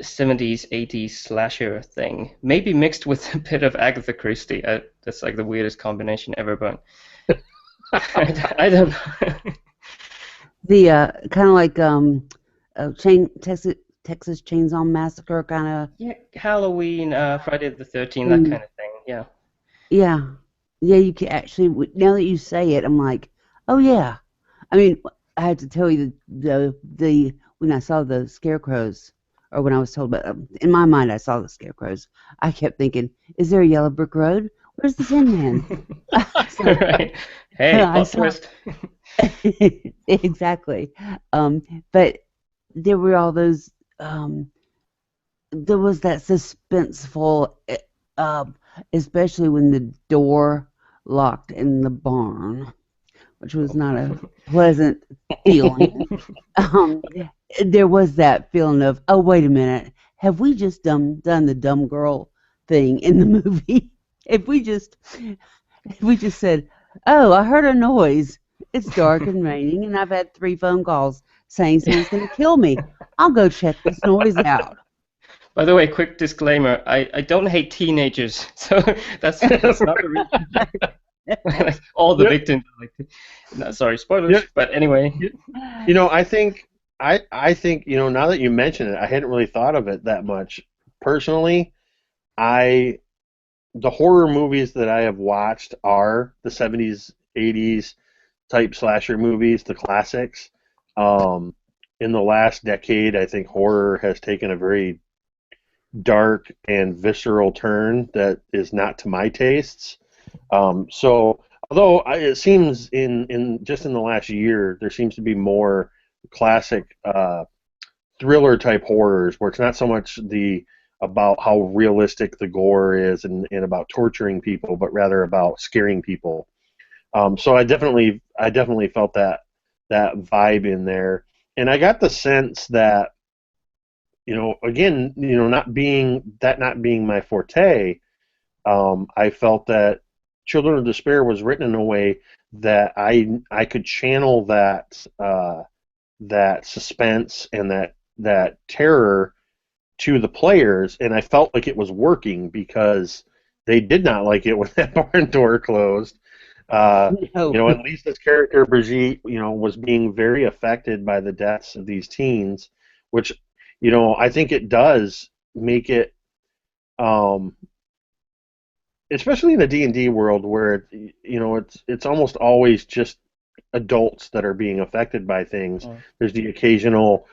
80s slasher thing, maybe mixed with a bit of Agatha Christie. That's like the weirdest combination ever, but I don't know. The kind of like Texas Chainsaw Massacre kind of. Yeah, Halloween, Friday the 13th, that kind of thing. Yeah. Yeah. Yeah, you can actually, now that you say it, I'm like, oh yeah. I mean, I have to tell you the when I saw the scarecrows, or when I was told about in my mind I saw the scarecrows, I kept thinking, is there a yellow brick road? Where's the Tin Man? Right. Hey, plot twist. Exactly. But there were all those. There was that suspenseful, especially when the door locked in the barn, which was not a pleasant feeling. There was that feeling of, oh, wait a minute, have we just done the dumb girl thing in the movie? If we just said, oh, I heard a noise. It's dark and raining, and I've had 3 phone calls saying someone's going to kill me. I'll go check this noise out. By the way, quick disclaimer: I don't hate teenagers, so that's not the reason. Like, all the victims. No, sorry, spoilers. Yeah. But anyway, I think now that you mention it, I hadn't really thought of it that much. Personally, the horror movies that I have watched are the 70s, 80s type slasher movies, the classics. In the last decade, I think horror has taken a very dark and visceral turn that is not to my tastes. So, although it seems in just in the last year, there seems to be more classic thriller type horrors where it's not so much the about how realistic the gore is and about torturing people, but rather about scaring people. So I definitely felt that vibe in there, and I got the sense that, again, not being my forte, I felt that Children of Despair was written in a way that I could channel that suspense and that terror to the players, and I felt like it was working because they did not like it when that barn door closed. No. And Lisa's character Brigitte, was being very affected by the deaths of these teens, which, I think it does make it, especially in the D&D world where it's almost always just adults that are being affected by things. There's the occasional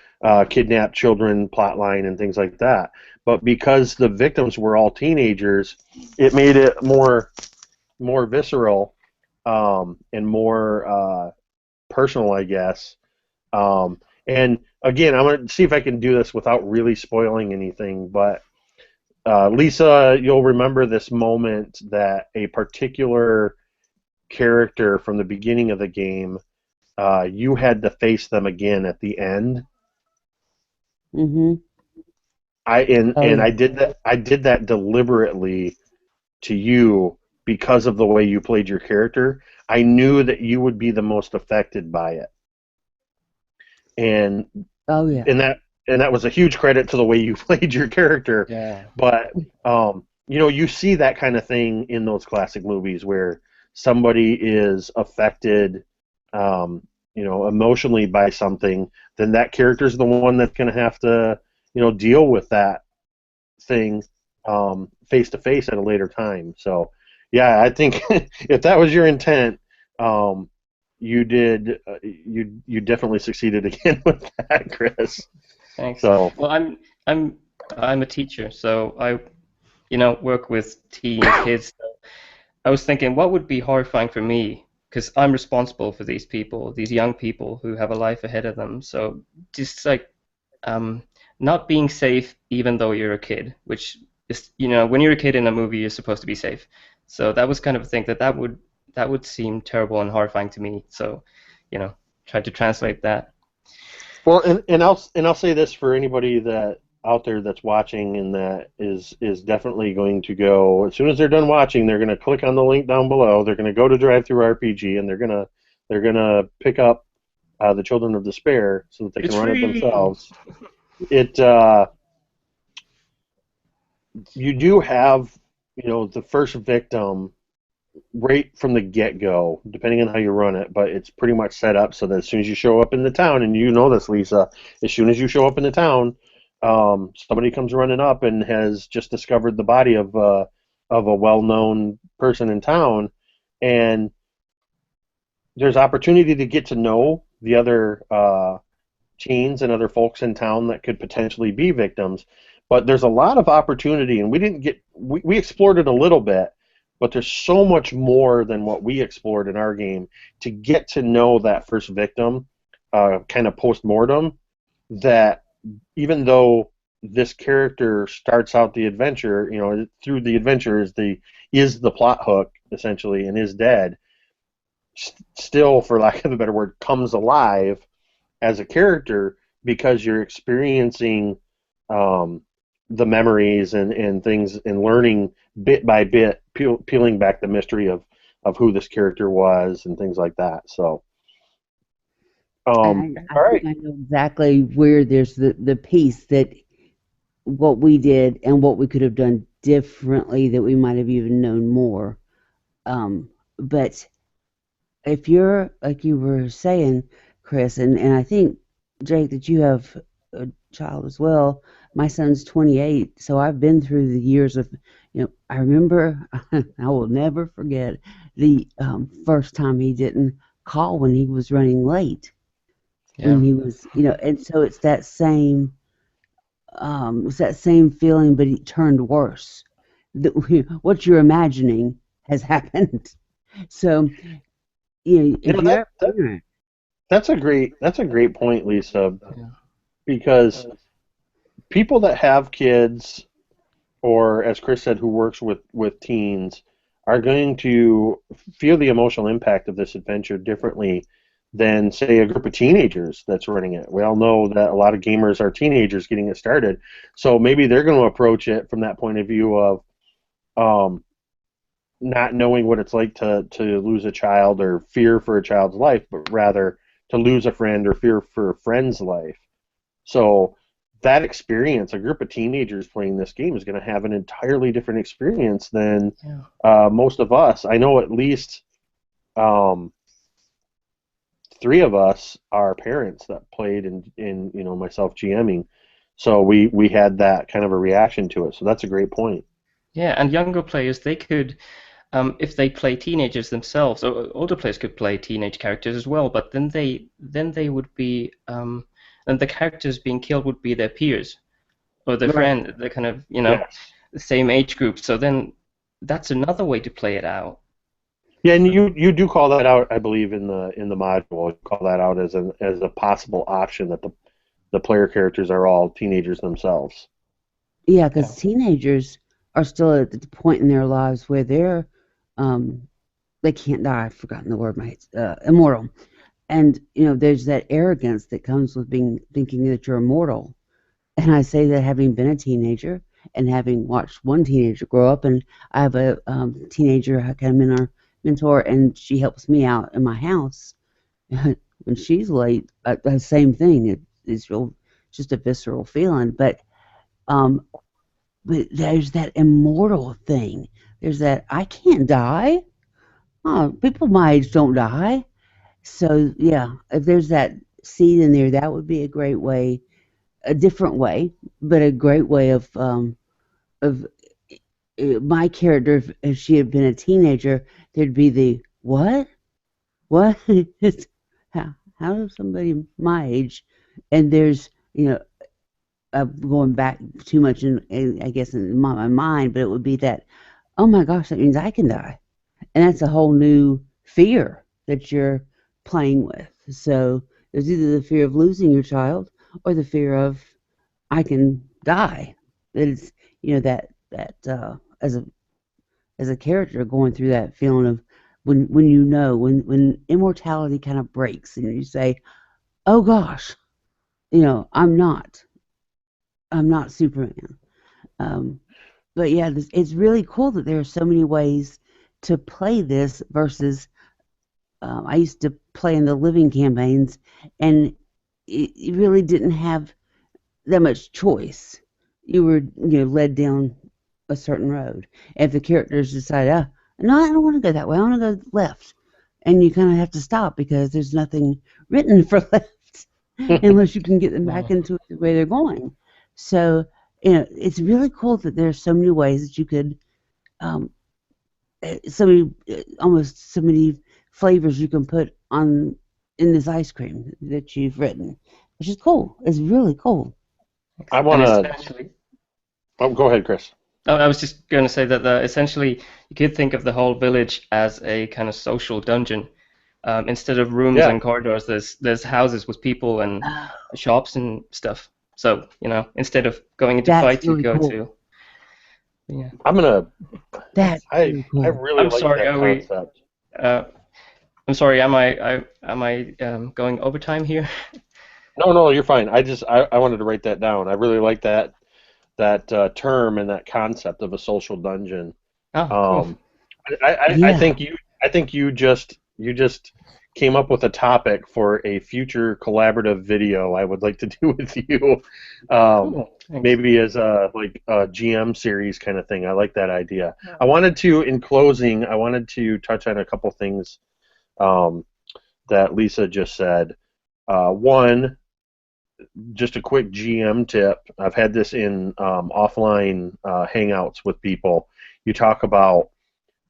kidnapped children plotline and things like that. But because the victims were all teenagers, it made it more visceral and more personal, I guess. And again, I'm going to see if I can do this without really spoiling anything. But Lisa, you'll remember this moment that a particular character from the beginning of the game, you had to face them again at the end. Mm-hmm. And I did that. I did that deliberately to you because of the way you played your character. I knew that you would be the most affected by it, and and that was a huge credit to the way you played your character. Yeah. But you see that kind of thing in those classic movies where somebody is affected, emotionally by something, then that character's the one that's going to have to, deal with that thing face to face at a later time. So, yeah, I think if that was your intent, you did. You definitely succeeded again with that, Chris. Thanks. So, well, I'm a teacher, so I work with teen kids. So I was thinking, what would be horrifying for me? Because I'm responsible for these people, these young people who have a life ahead of them. So just like not being safe, even though you're a kid, which is, when you're a kid in a movie, you're supposed to be safe. So that was kind of a thing that would seem terrible and horrifying to me. So, tried to translate that. well, and I'll say this for anybody that out there that's watching and that is definitely going to go, as soon as they're done watching, they're going to click on the link down below. They're going to go to Drive-Thru RPG and they're gonna pick up the Children of Despair so that they can run it themselves. You do have, the first victim right from the get-go, depending on how you run it, but it's pretty much set up so that as soon as you show up in the town, and you know this, Lisa, as soon as you show up in the town, somebody comes running up and has just discovered the body of a well-known person in town, and there's opportunity to get to know the other teens and other folks in town that could potentially be victims. But there's a lot of opportunity, and we explored it a little bit, but there's so much more than what we explored in our game to get to know that first victim kind of post-mortem, that even though this character starts out the adventure, through the adventure is the plot hook, essentially, and is dead, still, for lack of a better word, comes alive as a character because you're experiencing the memories and things and learning bit by bit, peeling back the mystery of who this character was and things like that. So, all right. I know exactly where there's the piece that what we did and what we could have done differently, that we might have even known more. But if you're, like you were saying, Chris, and I think, Jake, that you have a child as well. My son's 28, so I've been through the years of, I remember, I will never forget the first time he didn't call when he was running late. Yeah. When he was, and so it's that same feeling, but it turned worse. What you're imagining has happened. So, That's a great point, Lisa, Yeah. because people that have kids or as Chris said, who works with teens, are going to feel the emotional impact of this adventure differently than, say, a group of teenagers that's running it. We all know that a lot of gamers are teenagers getting it started, so maybe they're going to approach it from that point of view of not knowing what it's like to lose a child or fear for a child's life, but rather to lose a friend or fear for a friend's life. So that experience, a group of teenagers playing this game, is going to have an entirely different experience than most of us. I know at least 3 of us are parents that played in myself GMing, so we had that kind of a reaction to it. So that's a great point. Yeah, and younger players, they could, if they play teenagers themselves, or older players could play teenage characters as well, but then they would be, and the characters being killed would be their peers or their friend, the kind of, Yes. the same age group. So then that's another way to play it out. Yeah, and you do call that out, I believe, in the module. You call that out as a possible option that the player characters are all teenagers themselves. Yeah, because teenagers are still at the point in their lives where they're they can't die. I've forgotten the word, immortal. And there's that arrogance that comes with thinking that you're immortal. And I say that having been a teenager and having watched one teenager grow up, and I have a teenager, kind of mentor, and she helps me out in my house. When she's late, the same thing. It's just a visceral feeling. But there's that immortal thing. There's that I can't die. Oh, people my age don't die. So yeah, if there's that seed in there, that would be a great way, a different way, but a great way of my character. If she had been a teenager, there'd be the what? How does somebody my age? And there's going back too much I guess in my mind, but it would be that, oh my gosh, that means I can die, and that's a whole new fear that you're playing with. So there's either the fear of losing your child or the fear of I can die. It's that as a character going through that feeling of when when immortality kind of breaks and you say, oh gosh, I'm not Superman. But yeah, it's really cool that there are so many ways to play this versus I used to play in the living campaigns, and it really didn't have that much choice. You were led down a certain road. If the characters decide, no, I don't want to go that way, I want to go left, and you kind of have to stop because there's nothing written for left unless you can get them back into the way they're going. So it's really cool that there's so many ways that you could, almost so many flavors you can put in this ice cream that you've written, which is cool. It's really cool. I want to. Oh, go ahead, Chris. Oh, I was just going to say that essentially you could think of the whole village as a kind of social dungeon. Instead of rooms and corridors, there's houses with people and shops and stuff. So instead of going into fights, you go to. Yeah. I'm gonna. That's I really I'm like sorry, that concept. I'm sorry. Am I going overtime here? No, you're fine. I wanted to write that down. I really like that term and that concept of a social dungeon. Oh, cool. I think you just came up with a topic for a future collaborative video I would like to do with you. Maybe as a GM series kind of thing. I like that idea. In closing, I wanted to touch on a couple things that Lisa just said. One, just a quick GM tip. I've had this in offline hangouts with people. You talk about,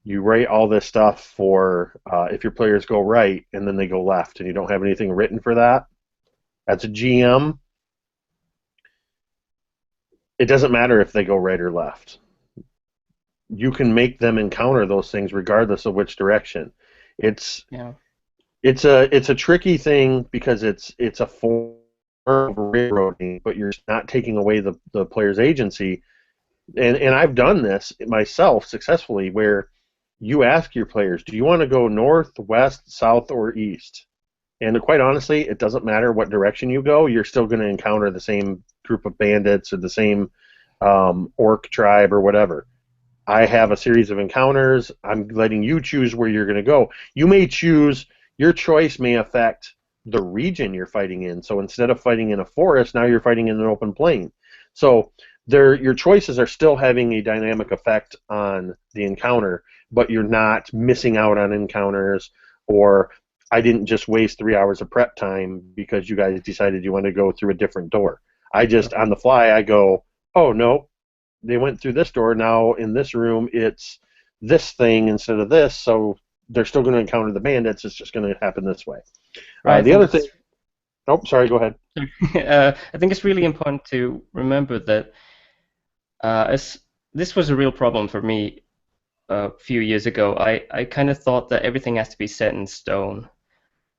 you write all this stuff for if your players go right and then they go left and you don't have anything written for that. As a GM, it doesn't matter if they go right or left. You can make them encounter those things regardless of which direction. It's a tricky thing because it's a form of railroading, but you're not taking away the player's agency. and I've done this myself successfully, where you ask your players, do you want to go north, west, south, or east? And quite honestly, it doesn't matter what direction you go, you're still going to encounter the same group of bandits or the same orc tribe or whatever. I have a series of encounters. I'm letting you choose where you're going to go. You may choose, your choice may affect the region you're fighting in. So instead of fighting in a forest, now you're fighting in an open plain. So your choices are still having a dynamic effect on the encounter, but you're not missing out on encounters, or I didn't just waste 3 hours of prep time because you guys decided you want to go through a different door. I just, on the fly, I go, oh, no, they went through this door. Now in this room, it's this thing instead of this, so they're still going to encounter the bandits. It's just going to happen this way. Right, The other thing... Oh, sorry, go ahead. I think it's really important to remember that this was a real problem for me a few years ago. I kind of thought that everything has to be set in stone.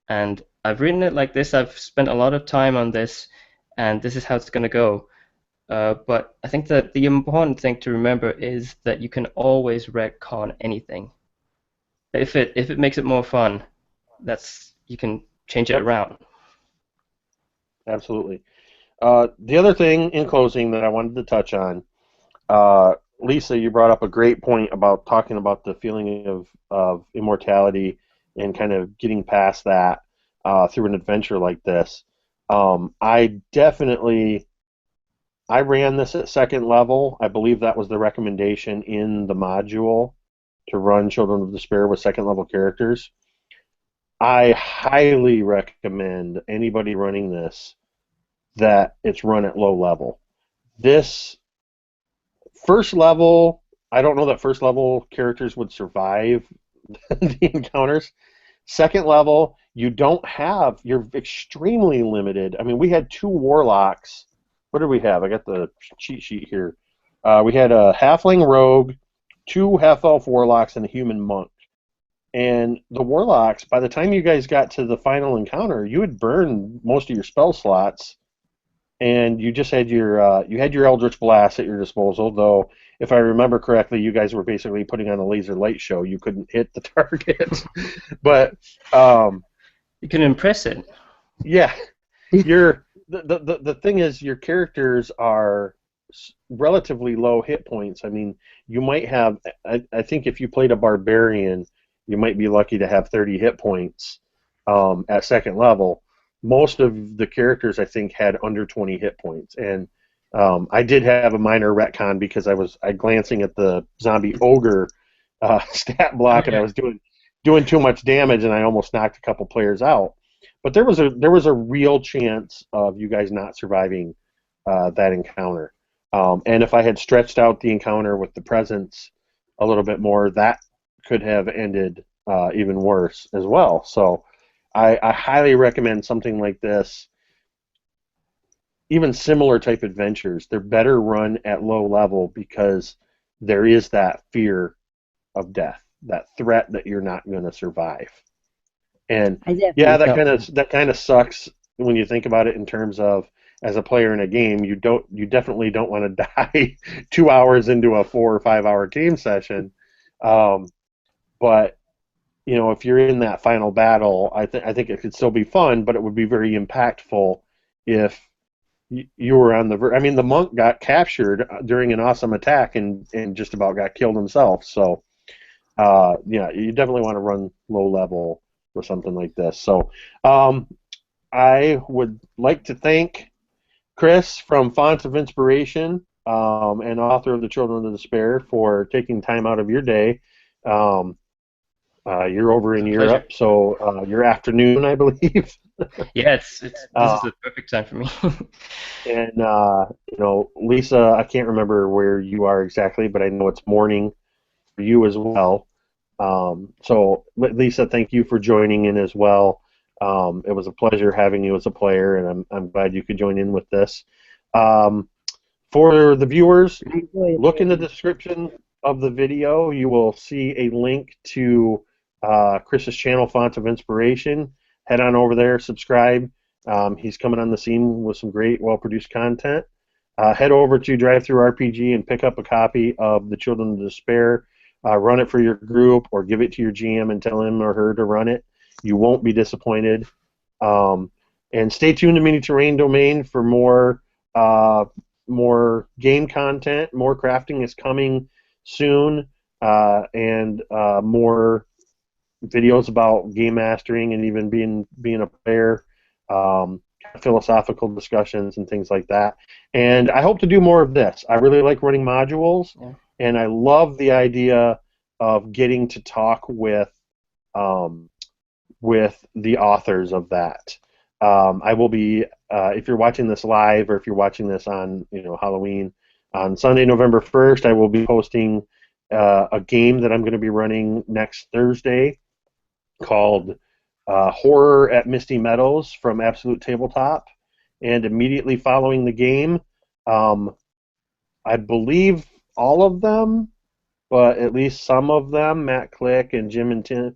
And I've written it like this. I've spent a lot of time on this, and this is how it's going to go. But I think that the important thing to remember is that you can always retcon anything. If it makes it more fun, you can change it around. Absolutely. The other thing in closing that I wanted to touch on, Lisa, you brought up a great point about talking about the feeling of immortality and kind of getting past that through an adventure like this. I ran this at second level. I believe that was the recommendation in the module, to run Children of Despair with second level characters. I highly recommend anybody running this that it's run at low level. This first level, I don't know that first level characters would survive the encounters. Second level, you're extremely limited. I mean, we had 2 warlocks. What did we have? I got the cheat sheet here. We had a halfling rogue, 2 half-elf warlocks, and a human monk. And the warlocks, by the time you guys got to the final encounter, you had burned most of your spell slots, and you just had your Eldritch Blast at your disposal. Though, if I remember correctly, you guys were basically putting on a laser light show. You couldn't hit the target, but you can impress it. Yeah, the thing is, your characters are relatively low hit points. I mean, you might have. I think if you played a barbarian, you might be lucky to have 30 hit points at second level. Most of the characters, I think, had under 20 hit points, and I did have a minor retcon because I was glancing at the zombie ogre stat block, and I was doing too much damage, and I almost knocked a couple players out. But there was a real chance of you guys not surviving that encounter. And if I had stretched out the encounter with the presence a little bit more, that could have ended even worse as well. So I highly recommend something like this. Even similar type adventures, they're better run at low level because there is that fear of death, that threat that you're not going to survive. And yeah, that kind of sucks when you think about it in terms of, as a player in a game, you definitely don't want to die 2 hours into a 4 or 5 hour game session. But you know, if you're in that final battle, I think it could still be fun, but it would be very impactful if you were on the I mean, the monk got captured during an awesome attack and just about got killed himself. So yeah, you definitely want to run low level with something like this. So I would like to thank Chris from Font of Inspiration and author of the Children of Despair for taking time out of your day. You're over in Europe, so your afternoon, I believe. Yeah, this is the perfect time for me. And you know, Lisa, I can't remember where you are exactly, but I know it's morning for you as well. So Lisa, thank you for joining in as well. It was a pleasure having you as a player, and I'm glad you could join in with this. For the viewers, look in the description of the video. You will see a link to Chris's channel, Font of Inspiration. Head on over there, subscribe. He's coming on the scene with some great, well-produced content. head over to DriveThruRPG and pick up a copy of The Children of Despair. Run it for your group or give it to your GM and tell him or her to run it. You won't be disappointed. And stay tuned to Mini Terrain Domain for more game content. More crafting is coming soon, and more videos about game mastering and even being a player, philosophical discussions and things like that. And I hope to do more of this. I really like running modules, and I love the idea of getting to talk with the authors of that. I will be, if you're watching this live or if you're watching this on Halloween, on Sunday, November 1st, I will be posting a game that I'm going to be running next Thursday called Horror at Misty Meadows from Absolute Tabletop. And immediately following the game, I believe all of them, but at least some of them, Matt Click and James and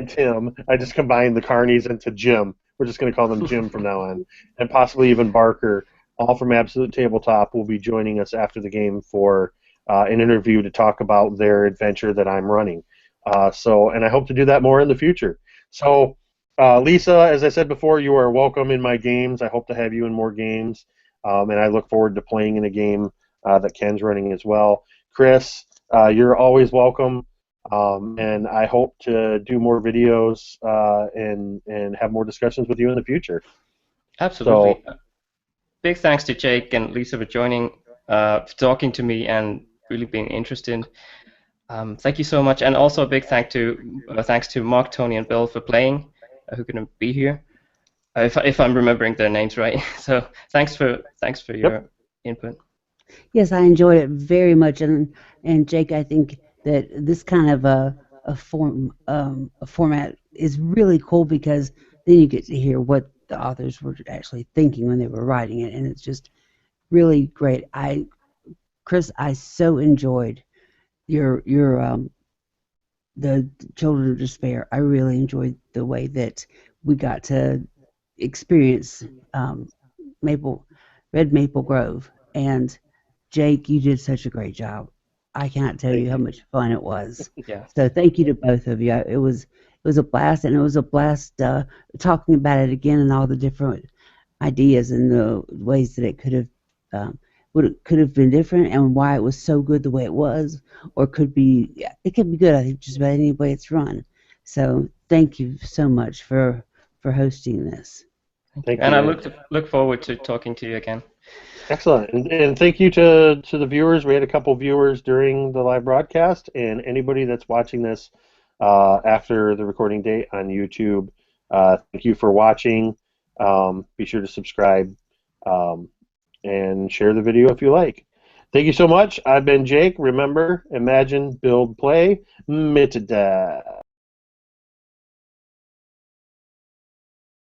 Tim. I just combined the Carnies into Jim. We're just going to call them Jim from now on. And possibly even Barker, all from Absolute Tabletop, will be joining us after the game for an interview to talk about their adventure that I'm running. And I hope to do that more in the future. So, Lisa, as I said before, you are welcome in my games. I hope to have you in more games. And I look forward to playing in a game that Ken's running as well. Chris, you're always welcome. And I hope to do more videos and have more discussions with you in the future. Absolutely. So, big thanks to Jake and Lisa for joining, for talking to me, and really being interested. Thank you so much, and also a big thanks to Mark, Tony, and Bill for playing, who couldn't be here, if I'm remembering their names right. So thanks for your input. Yes, I enjoyed it very much, and Jake, I think that this kind of a format is really cool, because then you get to hear what the authors were actually thinking when they were writing it, and it's just really great. Chris, I so enjoyed your the Children of Despair. I really enjoyed the way that we got to experience Red Maple Grove, and Jake, you did such a great job. I cannot tell you how much fun it was. Yeah. So thank you to both of you. It was a blast, and it was a blast talking about it again, and all the different ideas and the ways that it could have been different, and why it was so good the way it was, or it could be good, I think, just about any way it's run. So thank you so much for hosting this. Thank you. And I look forward to talking to you again. Excellent, and thank you to the viewers. We had a couple viewers during the live broadcast, and anybody that's watching this after the recording date on YouTube, thank you for watching. Be sure to subscribe and share the video if you like. Thank you so much. I've been Jake. Remember, imagine, build, play, Mittada.